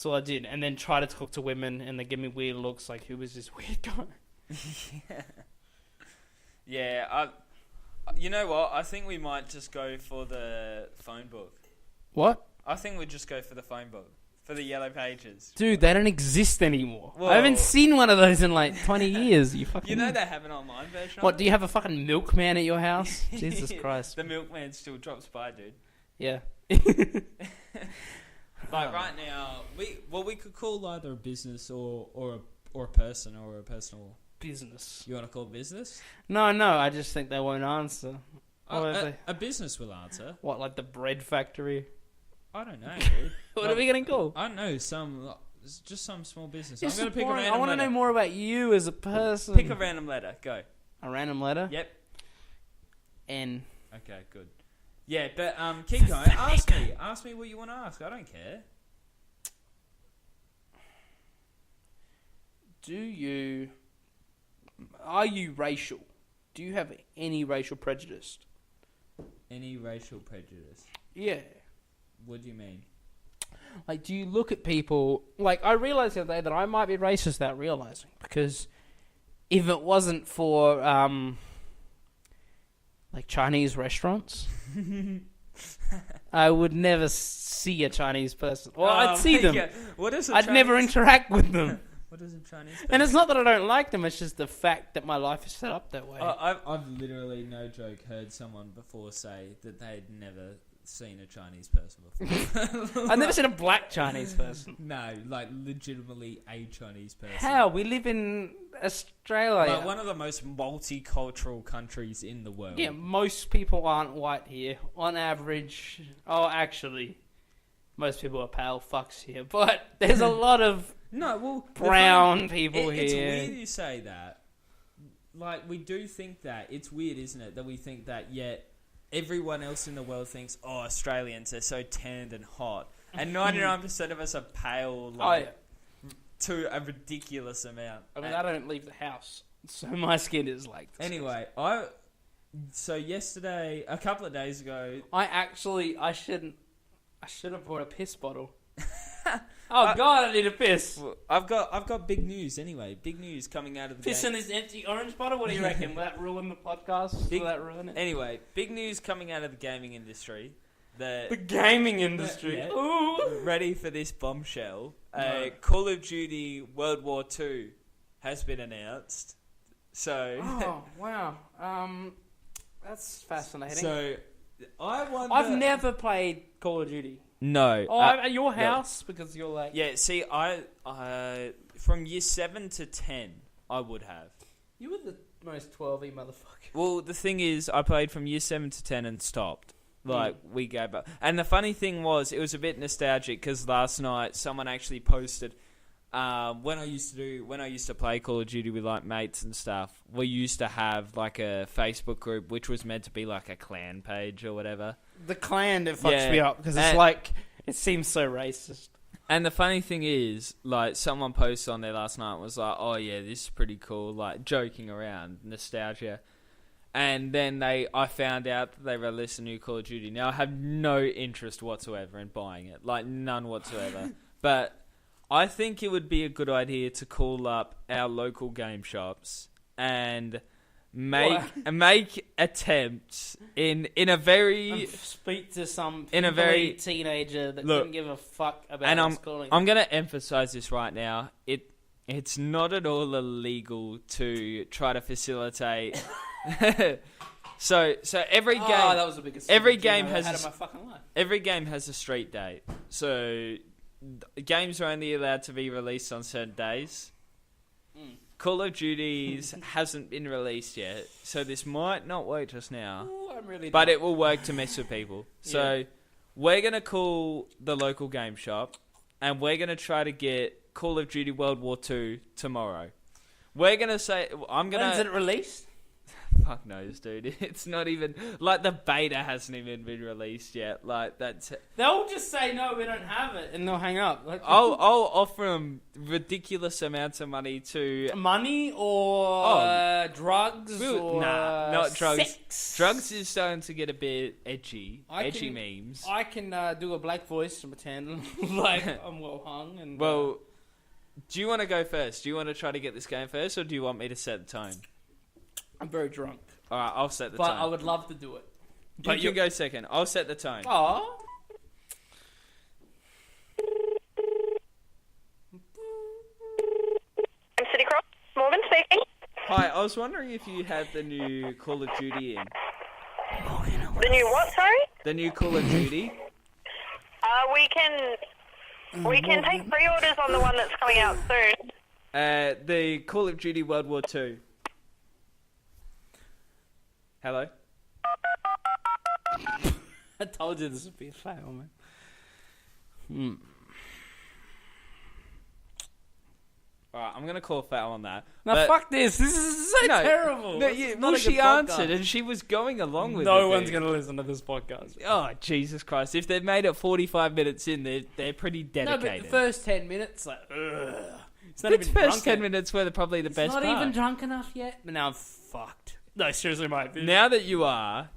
all I did. And then try to talk to women and they give me weird looks like, who was this weird guy? Yeah. You know what? I think we might just go for the phone book. What? I think we'd just go for the phone book. For the yellow pages. Dude, they don't exist anymore. Whoa. I haven't seen one of those in like 20 years. You know they have an online version What, of it? do you have a fucking milkman at your house? Jesus Christ. The milkman still drops by, dude. Yeah. Like right now, we could call either a business or a person or a personal... Business. You want to call it business? No, I just think they won't answer. A business will answer. What, like the bread factory? I don't know, dude. What are we going to call? I don't know, just some small business. It's I'm going to pick a random letter. I want to know more about you as a person. Pick a random letter. Go. A random letter? Yep. N. Okay, good. Yeah, but keep going. Ask me what you want to ask. I don't care. Are you racial? Do you have any racial prejudice? Any racial prejudice? Yeah. What do you mean? Like, do you look at people... Like, I realised the other day that I might be racist without realising. Because if it wasn't for, like, Chinese restaurants, I would never see a Chinese person. Well, I'd see them. Yeah. What is I'd never interact with them. What is a Chinese? And it's not that I don't like them. It's just the fact that my life is set up that way. I've literally, no joke, heard someone before say that they'd never seen a Chinese person before. I've never seen a black Chinese person. No, like legitimately a Chinese person. How? We live in Australia. Like one of the most multicultural countries in the world. Yeah, most people aren't white here. On average. Oh, actually, most people are pale fucks here. But there's a lot of brown people here. It's weird you say that. Like, we do think that. It's weird, isn't it? That we think that, yet everyone else in the world thinks, oh, Australians, they're so tanned and hot. And 99% of us are pale, to a ridiculous amount. I mean, I don't leave the house, so my skin is like this. Anyway, so yesterday, a couple of days ago... I should have brought a piss bottle. God, I need a piss. Well, I've got big news anyway. Big news coming out of the piss in this empty orange bottle? What do you reckon? Will that ruin the podcast? Will that ruin it? Anyway, big news coming out of the gaming industry. The gaming industry. Yeah. Ooh. Ready for this bombshell. No. Call of Duty World War II has been announced. So... Oh, wow. That's fascinating. So, I wonder... I've never played Call of Duty. No. At your house? No. Because you're like... Yeah, see, I from year 7 to 10, I would have. You were the most 12-y motherfucker. Well, the thing is, I played from year 7 to 10 and stopped. Like, we gave up. And the funny thing was, it was a bit nostalgic, because last night, someone actually posted... when I used to play Call of Duty with like mates and stuff, we used to have like a Facebook group which was meant to be like a clan page or whatever. The clan that fucks me up because it's like it seems so racist. And the funny thing is, like, someone posted on there last night was like, "Oh yeah, this is pretty cool," like joking around, nostalgia. And then I found out that they released a new Call of Duty. Now I have no interest whatsoever in buying it, like none whatsoever. But I think it would be a good idea to call up our local game shops and make attempts in a very speak to some in a very teenager that didn't give a fuck about. And I'm going to emphasize this right now. It's not at all illegal to try to facilitate. So every game. Oh, that was the biggest. Every game has out of my fucking life. Every game has a street date. So games are only allowed to be released on certain days. Call of Duty's hasn't been released yet, so this might not work just now. Ooh, but it will work to mess with people. So we're going to call the local game shop, and we're going to try to get Call of Duty World War II tomorrow. We're going to say... When's it released? Fuck knows, dude. It's not even... Like, the beta hasn't even been released yet. Like, that's... They'll just say, no, we don't have it, and they'll hang up. Like, I'll offer them ridiculous amounts of money to... Money or drugs or... Nah, not drugs. Sex. Drugs is starting to get a bit edgy. Edgy memes. I can do a black voice and pretend like I'm well hung. And well, do you want to go first? Do you want to try to get this game first, or do you want me to set the tone? I'm very drunk. All right, I'll set the tone. But I would love to do it. But you can go second. I'll set the tone. Aww. City Cross, Morgan speaking. Hi, I was wondering if you had the new Call of Duty in. The new what, sorry? The new Call of Duty. We can take pre-orders on the one that's coming out soon. The Call of Duty World War II. Hello? I told you this would be a fail, man. Alright, I'm going to call foul on that. No, fuck this. This is so terrible. No, she answered and she was going along with it. No one's going to listen to this podcast. Oh, Jesus Christ. If they've made it 45 minutes in, they're pretty dedicated. No, but the first 10 minutes, like, ugh. It's not even first 10 minutes were probably the best part. It's not even drunk enough yet, but now I'm fucked. No, seriously, mate. Now that you are,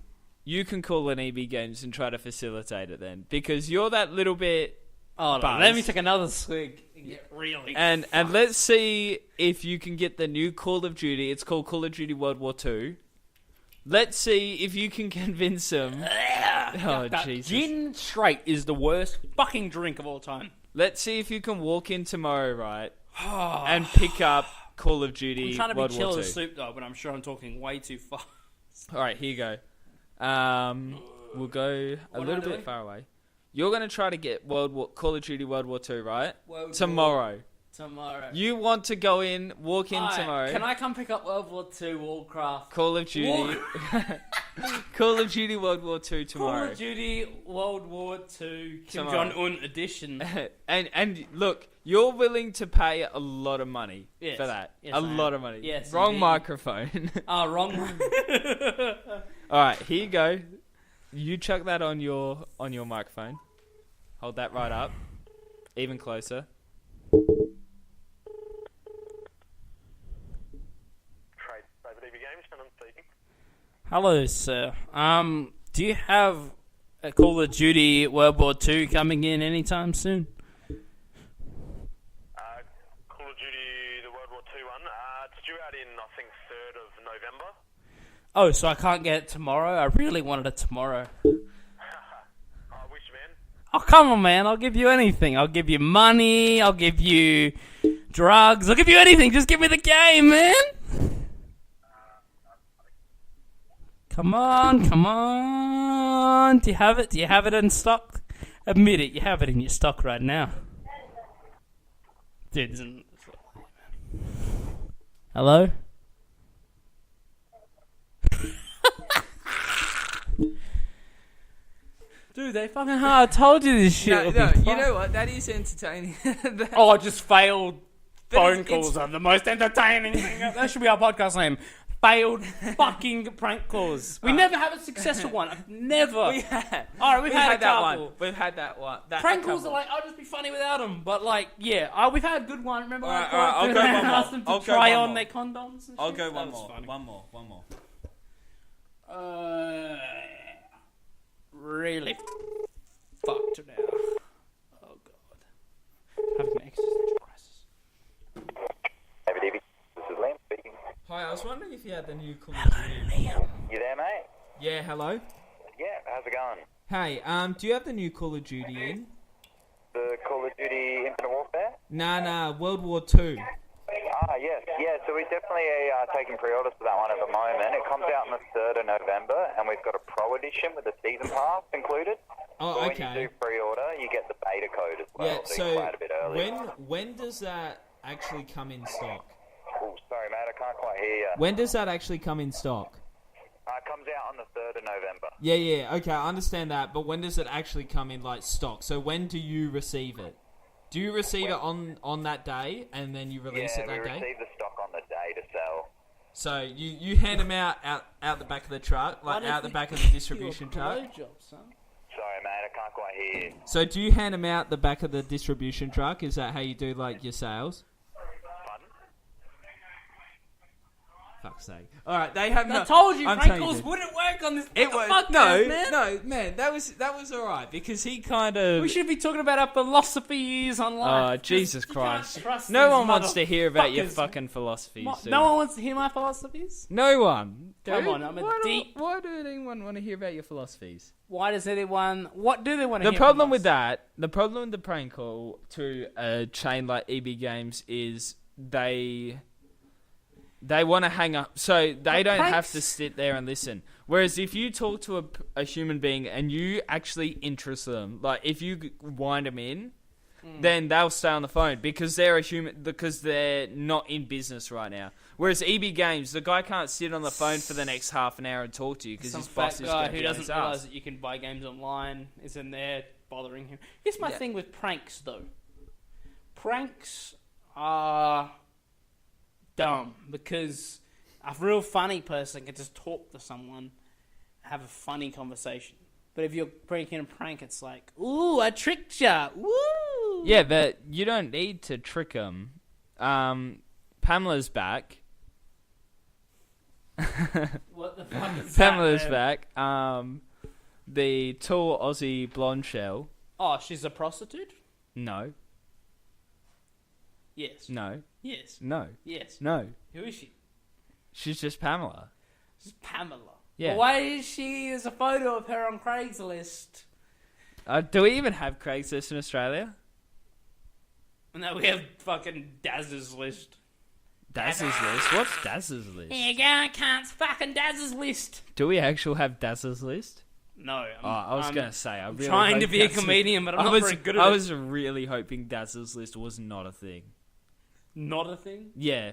you can call an EB Games and try to facilitate it then. Because you're that little bit... Oh, no, let me take another swig. Really? And let's see if you can get the new Call of Duty. It's called Call of Duty World War II. Let's see if you can convince them Oh, that Jesus. gin straight is the worst fucking drink of all time. Let's see if you can walk in tomorrow, right, and pick up Call of Duty I'm trying to World be War chill II. as soup, though, but I'm sure I'm talking way too fast. All right, here you go. We'll go a little bit far away. You're going to try to get Call of Duty World War II, right? Tomorrow. You want to walk in tomorrow. Can I come pick up World War II Warcraft? Call of Duty. Call of Duty World War II tomorrow. Call of Duty World War II Kim Tomorrow. Jong-un edition. and look, you're willing to pay a lot of money for that. Yes, a lot of money. Yes, Wrong indeed. microphone. Oh, wrong one. All right, here you go. You chuck that on your microphone. Hold that right up. Even closer. Hello, sir. Do you have a Call of Duty World War II coming in anytime soon? Call of Duty, the World War II one. It's due out in, I think, 3rd of November. Oh, so I can't get it tomorrow? I really wanted it tomorrow. I wish, man. Oh, come on, man. I'll give you anything. I'll give you money. I'll give you drugs. I'll give you anything. Just give me the game, man. Come on. Do you have it? Do you have it in stock? Admit it. You have it in your stock right now. Dude, isn't... Hello? Dude, they fucking hard. I told you this shit would be fun. You know what? That is entertaining. Oh, I just failed phone it's- calls are the most entertaining thing. That should be our podcast name. Failed fucking prank calls. We never have a successful one. I've never. We had. Alright, we've had a that couple. one. We've had that one. Prank calls are like, I'll just be funny without them. But like, yeah, we've had a good one. Remember Alright, like, alright, I'll go one more. asked them to I'll go try one on more. their condoms and I'll shit? go That one was more. funny. One more. Really fucked now. Oh god. Having an existential crisis. Hey, Davey. This is Liam speaking. Hi, I was wondering if you had the new Call of Duty. You there, mate? Yeah, hello. Yeah, how's it going? Hey, do you have the new Call of Duty in? The Call of Duty Infinite Warfare? Nah, World War II. Yes. Yeah, so we're definitely taking pre-orders for that one at the moment. It comes out on the 3rd of November, and we've got a Pro Edition with a Season Pass included. Oh, so okay. when you do pre-order, you get the beta code as well, Yeah, so you can play it a bit earlier. when does that actually come in stock? Oh, sorry, mate, I can't quite hear you. When does that actually come in stock? It comes out on the 3rd of November. Yeah, okay, I understand that, but when does it actually come in, like, stock? So when do you receive it? Do you receive it on that day, and then you release it that we day? receive the stock on the day to sell. So you hand them out the back of the truck, like out the back of the distribution truck? Sorry, mate, I can't quite hear you. So do you hand them out the back of the distribution truck? Is that how you do, like, your sales? Pardon? Fuck's sake. Alright, they have I told you, I'm prank telling calls you. wouldn't work on this It fucking was podcast, man. no, man. That was alright because he kind of. We should be talking about our philosophies on life. Oh, Jesus You can't Christ! trust No these one wants to hear about your motherfuckers. fucking philosophies. dude. No one wants to hear my philosophies? No one. Come dude. on, I'm a Why deep- Why do anyone want to hear about your philosophies? Why does anyone... What do they want to The hear problem from with us? that, the problem with the prank call to a chain like EB Games is they want to hang up, so they don't have pranks- to sit there and listen. Whereas if you talk to a human being and you actually interest them, like if you wind them in, then they'll stay on the phone because they're a human, because they're not in business right now. Whereas EB Games, the guy can't sit on the phone for the next half an hour and talk to you because Some his boss fat is guy going to who be on doesn't his realize ass. that you can buy games online is in there bothering him. Here's my Yeah. thing with pranks, though. Pranks are dumb because a real funny person can just talk to someone, have a funny conversation. But if you're breaking a prank, it's like, ooh, I tricked ya, woo! Yeah, but you don't need to trick them. Pamela's back. What the fuck is Pamela's that, man? back. The tall Aussie blonde shell. Oh, she's a prostitute? No, Yes. no, Yes. no, Yes. no. Who is she? She's just Pamela. She's Pamela. Yeah. But why is she as a photo of her on Craigslist? Do we even have Craigslist in Australia? No, we have fucking Daz's list. Daz's list? What's Daz's list? Here you go, cunts. Fucking Daz's list. Do we actually have Daz's list? No. I was going to say, I'm really trying to hope be a Daz's- comedian, but I'm not very good at I it. was really hoping Daz's list was not a thing. Not a thing? Yeah.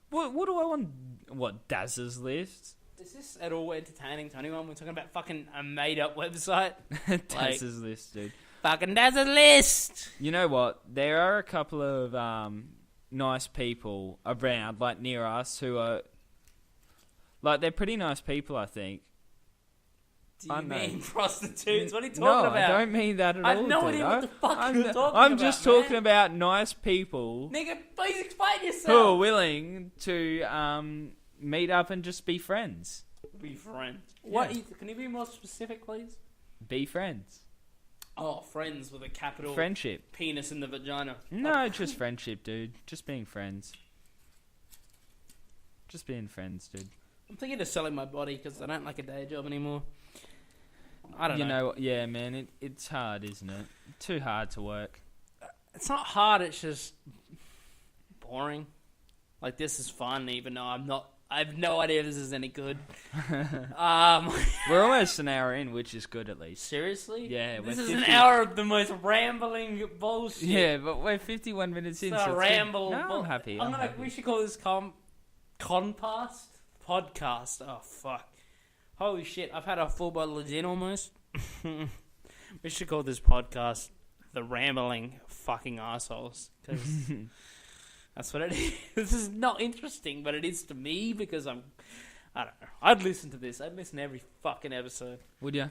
What do I want? What, Daz's list? Is this at all entertaining to anyone? We're talking about fucking a made-up website. Daz's list, dude. Fucking Daz's list. You know what? There are a couple of nice people around, like near us, who are like they're pretty nice people. I think. Do you know. mean prostitutes? What are you talking No, about? I don't mean that at all. I have no dude. idea what the fuck you're talking I'm about, just man. talking about nice people Nigga, please explain who are yourself. willing to meet up and just be friends. Be friends. What? Yeah. Can you be more specific, please? Be friends. Oh, friends with a capital Friendship. penis in the vagina. No, just friendship, dude. Just being friends. Just being friends, dude. I'm thinking of selling my body because I don't like a day job anymore. I don't know. You know, yeah, man, it's hard, isn't it? Too hard to work. It's not hard, it's just boring. Like, this is fun, even though I have no idea if this is any good. We're almost an hour in, which is good at least. Seriously? Yeah, This we're is an 50 hour of the most rambling bullshit. Yeah, but we're 51 minutes in, It's so a it's ramble. good. No, I'm happy. I'm happy. We should call this Podcast? Podcast. Oh, fuck. Holy shit, I've had a full bottle of gin almost. We should call this podcast The Rambling Fucking Assholes. Because that's what it is. This is not interesting, but it is to me because I don't know. I'd listen to this. I'd listen to every fucking episode. Would you?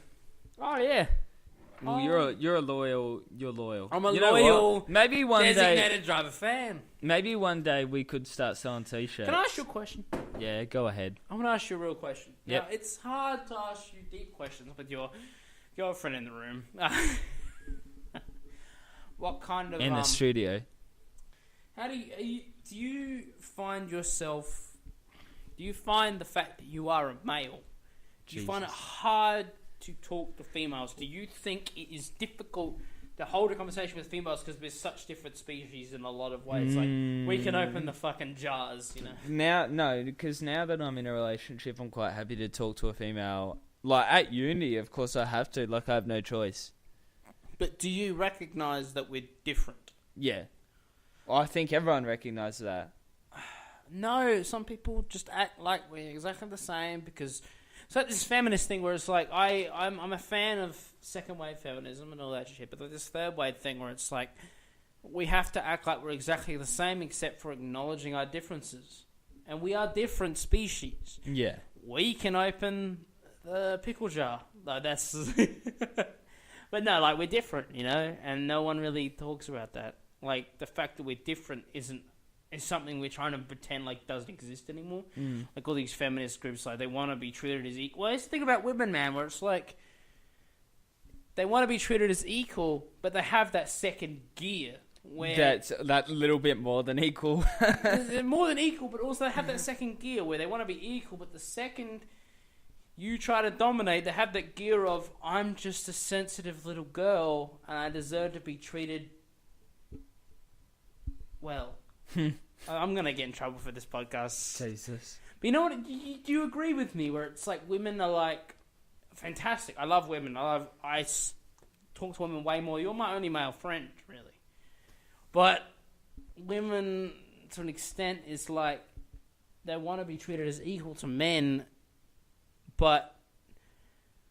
Oh, yeah. Well, you're a loyal. You're loyal. I'm a You know loyal what? Maybe one designated day. driver fan. Maybe one day we could start selling t-shirts. Can I ask you a question? Yeah, go ahead. I'm going to ask you a real question. Yep. Now, it's hard to ask you deep questions with your girlfriend in the room. What kind of... In the studio. How do you find yourself... Do you find the fact that you are a male, do you find it hard to talk to females? Do you think it is difficult to hold a conversation with females because we're such different species in a lot of ways? Like, we can open the fucking jars, you know? No, because now that I'm in a relationship, I'm quite happy to talk to a female. Like, at uni, of course I have to. Like, I have no choice. But do you recognise that we're different? Yeah. I think everyone recognises that. No, some people just act like we're exactly the same because... So this feminist thing where it's like, I'm a fan of second wave feminism and all that shit, but this third wave thing where it's like, we have to act like we're exactly the same except for acknowledging our differences. And we are different species. Yeah. We can open the pickle jar. Like, that's... But no, like, we're different, you know? And no one really talks about that. Like, the fact that we're different is something we're trying to pretend like doesn't exist anymore. Like all these feminist groups, like they want to be treated as equal. Well, I just think about women, man, where it's like they want to be treated as equal, but they have that second gear where That's that little bit more than equal. they're more than equal, but also they have that second gear where they want to be equal, but the second you try to dominate, they have that gear of I'm just a sensitive little girl and I deserve to be treated well. I'm going to get in trouble for this podcast. Jesus. But you know what? Do you agree with me where it's like women are like fantastic. I love women. I talk to women way more. You're my only male friend, really. But women, to an extent, is like they want to be treated as equal to men. But,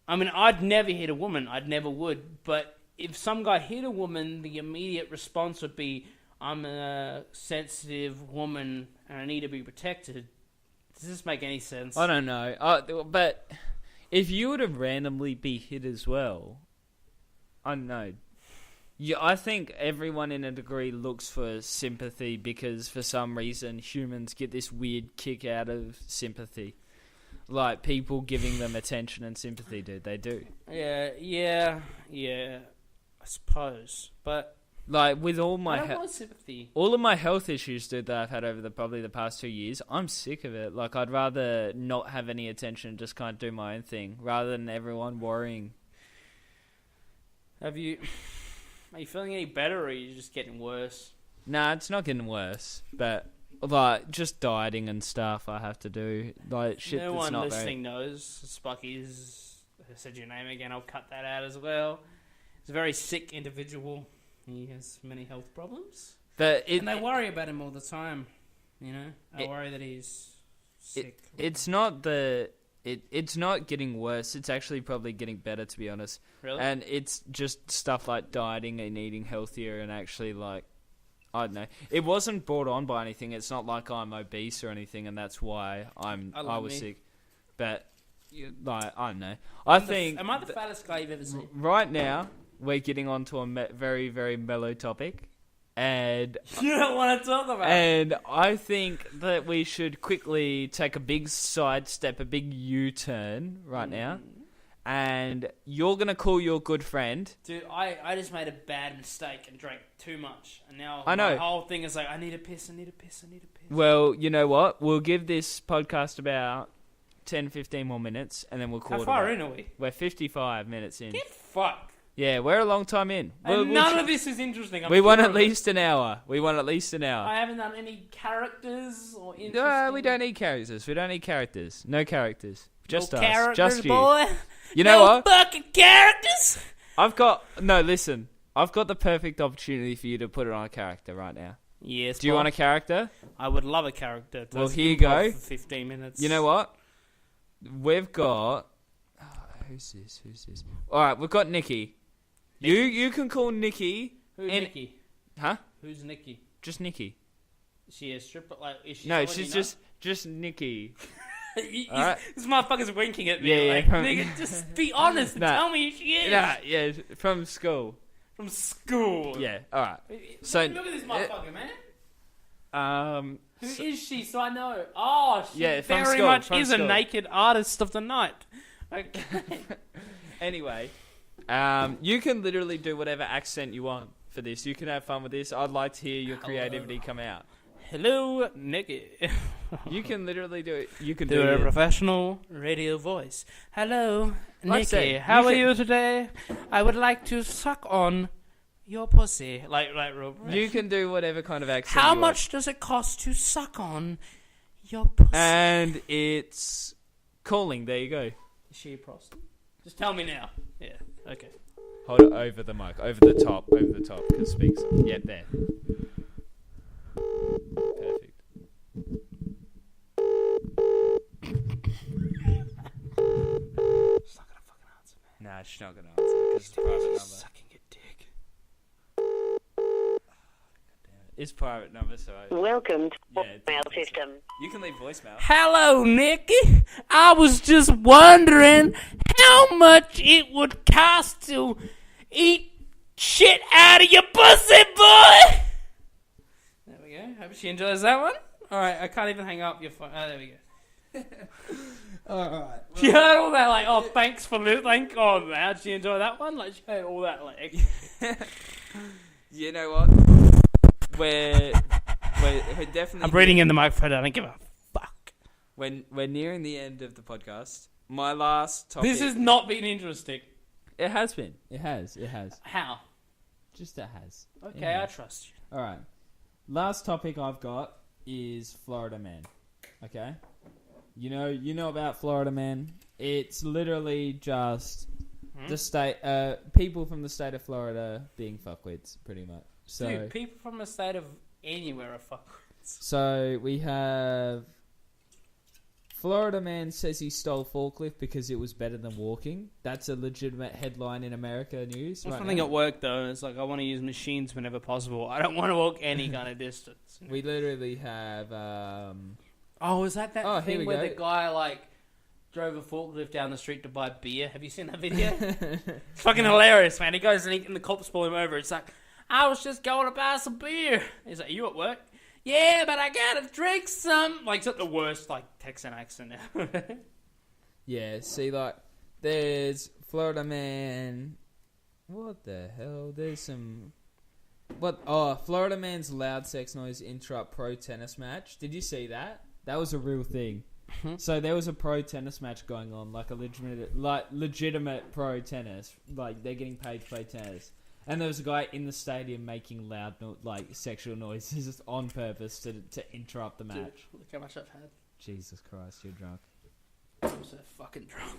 I mean, I'd never hit a woman. I'd never would. But if some guy hit a woman, the immediate response would be, I'm a sensitive woman and I need to be protected. Does this make any sense? I don't know. But if you were to randomly be hit as well, I don't know. Yeah, I think everyone in a degree looks for sympathy because for some reason humans get this weird kick out of sympathy. Like people giving them attention and sympathy, dude. They do. Yeah, I suppose. But Like, with all I my don't want sympathy. all of my health issues, dude, that I've had over the past 2 years, I'm sick of it. Like, I'd rather not have any attention, just kind of do my own thing, rather than everyone worrying. Are you feeling any better, or are you just getting worse? Nah, it's not getting worse, but like just dieting and stuff I have to do. Like shit. No that's one not listening knows. Spucky's said your name again. I'll cut that out as well. He's a very sick individual. He has many health problems, and I worry about him all the time. You know, I worry that he's sick. It's not getting worse. It's actually probably getting better, to be honest. Really? And it's just stuff like dieting and eating healthier and actually like, I don't know. It wasn't brought on by anything. It's not like I'm obese or anything, and that's why I was sick. But like, I don't know. Am I the fattest guy you've ever seen? Right now, we're getting onto a very, very mellow topic. And you don't want to talk about it. And I think that we should quickly take a big sidestep, a big U-turn right now. And you're going to call your good friend. Dude, I just made a bad mistake and drank too much. And now I know. my whole thing is like, I need a piss. Well, you know what? We'll give this podcast about 10, 15 more minutes, and then we'll call it. How far in are we? We're 55 minutes in. Get fucked. Yeah, we're a long time in. None of this is interesting. We want at least an hour. I haven't done any characters or interesting... No, we don't need characters. No characters. Just no us. Characters, just you. Boy. You know what? No fucking characters. Listen. I've got the perfect opportunity for you to put it on a character right now. Yes. Do you want a character? I would love a character. Well, here you go. For 15 minutes. You know what? We've got... Oh, who's this? All right, we've got Nikki. You can call Nikki. Who's Nikki? Huh? Who's Nikki? Just Nikki. Is she a stripper? Like, is she? No, she's just Nikki. Alright. This motherfucker's winking at me. Yeah, nigga, just be honest and tell me who she is. Yeah, from school. From school. Yeah, alright. So look at this motherfucker, man. Who is she? So I know. Oh, she very much is a naked artist of the night. Okay. Anyway. You can literally do whatever accent you want for this. You can have fun with this. I'd like to hear your creativity come out. Hello, Nikki. You can literally do it. You can do a professional radio voice. Hello, Nikki. How are you today? I would like to suck on your pussy. Like real. You can do whatever kind of accent. How much does it cost to suck on your pussy? And it's calling. There you go. Is she a prostitute? Just tell me now. Yeah. Okay. Hold it over the mic, over the top, because speaks. Yeah, there. Perfect. She's not gonna fucking answer, man. Nah, she's not gonna answer because it's a private number. Sucking your dick. It's private number, so. Welcome to mail system. You can leave voicemail. Hello, Nikki. I was just wondering how much it would cost to eat shit out of your pussy, boy. There we go. Hope she enjoys that one. All right, I can't even hang up your phone. Oh, there we go. All right. She heard all that, like, oh, thanks for listening. Oh, man, did she enjoy that one? Like, she heard all that, like. You know what? We're definitely. I'm breathing in the microphone. I don't give a fuck. When we're nearing the end of the podcast, my last topic. This has not been interesting. It has been. It has. How? Just it has. Okay, I trust you. All right. Last topic I've got is Florida Man. Okay. You know about Florida Man. It's literally just the state, people from the state of Florida being fuckwits, pretty much. So, dude, people from the state of anywhere are fuckwits. So we have Florida Man says he stole forklift because it was better than walking. That's a legitimate headline in America news. Well, something at work though is like I want to use machines whenever possible. I don't want to walk any kind of distance. We literally have. Oh, is that thing where go. the guy like drove a forklift down the street to buy beer? Have you seen that video? It's fucking hilarious, man. He goes and the cops pull him over. It's like, I was just going to buy some beer. He's like, you at work? Yeah, but I gotta drink some. Like, it's not the worst, like, Texan accent ever. Yeah, see, like, there's Florida Man. What the hell? There's some What? Oh, Florida man's loud sex noise interrupt pro tennis match. Did you see that? That was a real thing. So there was a pro tennis match going on, like a legitimate pro tennis. Like they're getting paid to play tennis. And there was a guy in the stadium making loud, sexual noises just on purpose to interrupt the match. Dude, look how much I've had. Jesus Christ, you're drunk. I'm so fucking drunk.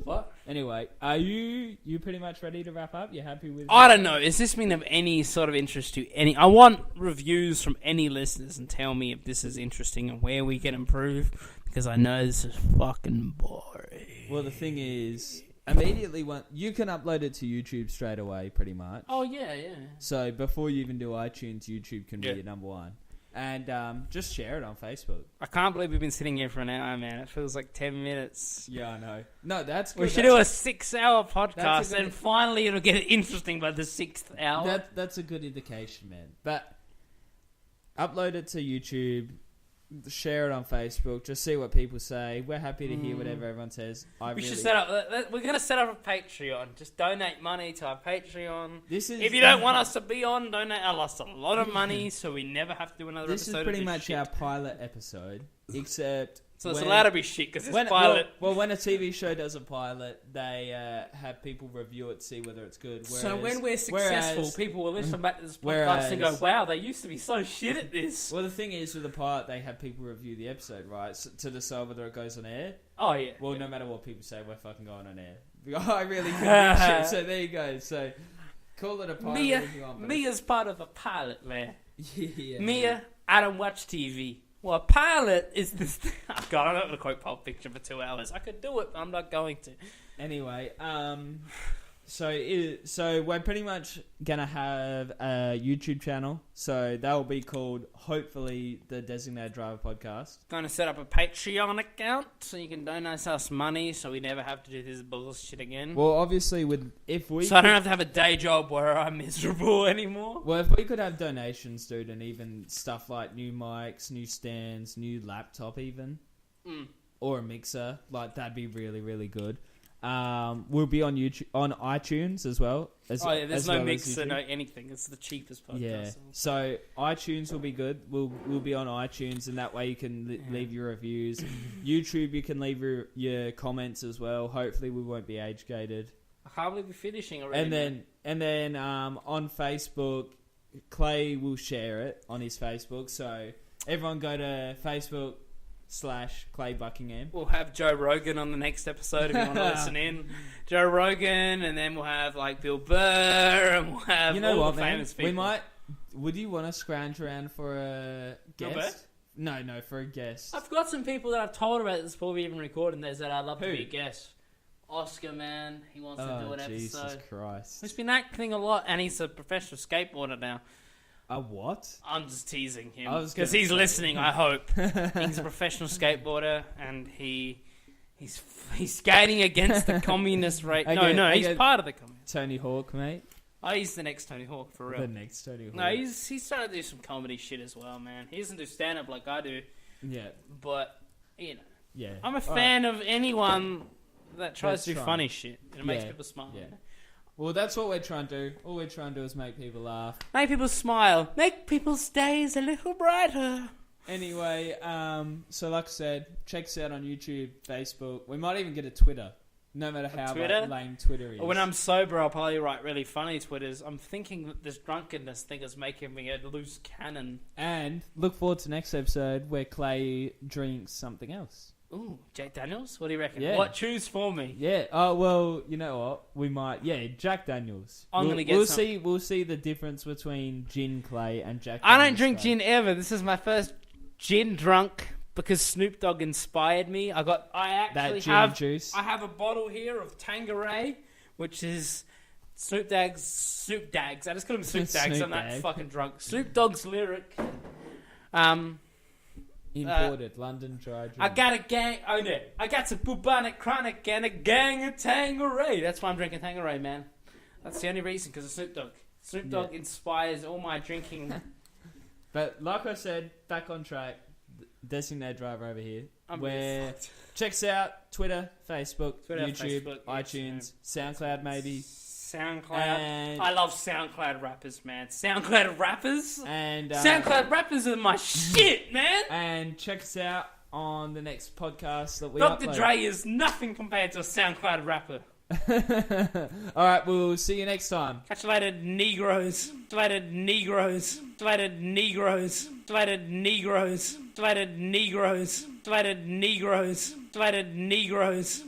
What? Anyway, are you pretty much ready to wrap up? You happy with? I don't know. Is this been of any sort of interest to any? I want reviews from any listeners and tell me if this is interesting and where we can improve, because I know this is fucking boring. Well, the thing is, immediately you can upload it to YouTube straight away, pretty much. Oh yeah. So before you even do iTunes, YouTube can be your number one. And just share it on Facebook. I can't believe we've been sitting here for an hour, man. It feels like 10 minutes. Yeah, I know. No, that's good. We should do a 6-hour podcast, and finally it'll get interesting by the 6th hour. That's a good indication, man. But upload it to YouTube, share it on Facebook, just see what people say. We're happy to hear whatever everyone says. Should set up. We're going to set up a Patreon. Just donate money to our Patreon. If you don't want us to be on, donate us a lot of money so we never have to do another episode. This is pretty much our pilot episode, except so it's allowed to be shit because it's pilot. Well, when a TV show does a pilot, they have people review it, see whether it's good. So when we're successful, people will listen back to this podcast and go, "Wow, they used to be so shit at this." Well, the thing is, with the pilot, they have people review the episode, right, to decide whether it goes on air. Oh yeah. Well, no matter what people say, we're fucking going on air. I really think shit. So there you go. So call it a pilot if you want. Mia's part of the pilot, man. Yeah. Mia, I don't watch TV. Well, a pilot is this. God, I'm not going to quote Pulp Fiction for 2 hours. I could do it, but I'm not going to. Anyway, so we're pretty much gonna have a YouTube channel. So that will be called, hopefully, the Designated Driver Podcast. Going to set up a Patreon account so you can donate us money, so we never have to do this bullshit again. Well, obviously, I don't have to have a day job where I'm miserable anymore. Well, if we could have donations, dude, and even stuff like new mics, new stands, new laptop, even, or a mixer, like that'd be really, really good. We'll be on YouTube, on iTunes as well. There's no mixer, no anything. It's the cheapest podcast. Yeah. So iTunes will be good. We'll be on iTunes, and that way you can leave your reviews. YouTube, you can leave your comments as well. Hopefully, we won't be age gated. I can't believe we're finishing already. And then on Facebook, Clay will share it on his Facebook. So everyone go to Facebook /Clay Buckingham. We'll have Joe Rogan on the next episode if you want to listen in. Joe Rogan, and then we'll have like Bill Burr, and we'll have all the famous people. Would you want to scrounge around for a guest? No, for a guest. I've got some people that I've told about this before we even recorded this that I'd love to be a guest. Oscar, man, he wants to do an episode. Jesus Christ. He's been acting a lot, and he's a professional skateboarder now. A what? I'm just teasing him because he's listening. I hope he's a professional skateboarder, and he's skating against the communist rate. He's part of the communist. Tony Hawk, mate. Oh, he's the next Tony Hawk for real. The next Tony Hawk. No, he's trying to do some comedy shit as well, man. He doesn't do stand up like I do. Yeah, but you know, yeah, I'm a fan of anyone that tries to do funny shit and it makes people smile. Yeah. Well, that's what we're trying to do. All we're trying to do is make people laugh. Make people smile. Make people's days a little brighter. Anyway, so like I said, check us out on YouTube, Facebook. We might even get a Twitter, no matter how lame Twitter is. When I'm sober, I'll probably write really funny Twitters. I'm thinking that this drunkenness thing is making me a loose cannon. And look forward to next episode where Clay drinks something else. Ooh, Jack Daniels? What do you reckon? Yeah. What? Choose for me. Yeah. Oh, well, you know what? We might. Yeah, Jack Daniels. We'll see the difference between Gin Clay and Jack Daniels. I don't drink gin ever. This is my first gin drunk because Snoop Dogg inspired me. I have a bottle here of Tanqueray, which is Snoop Dagg's. I just call him Snoop Dagg's. I'm not fucking drunk. Snoop Dogg's lyric. Imported London dry drink. I got a gang. Oh no! I got some bubonic chronic and a gang of Tanqueray. That's why I'm drinking Tanqueray, man. That's the only reason, because of Snoop Dogg. Snoop Dogg inspires all my drinking. But like I said, back on track. Designated Driver over here. Check us out: Twitter, Facebook, YouTube, iTunes, SoundCloud, maybe. SoundCloud. And- I love SoundCloud rappers, man. SoundCloud rappers? And SoundCloud rappers are my shit, man! And check us out on the next podcast that we Dr. upload. Dre is nothing compared to a SoundCloud rapper. Alright, we'll see you next time. Catch you later, Negroes. Later, Negroes. Later, Negroes. Later, Negroes. Later, Negroes. Later, Negroes. Later, Negroes.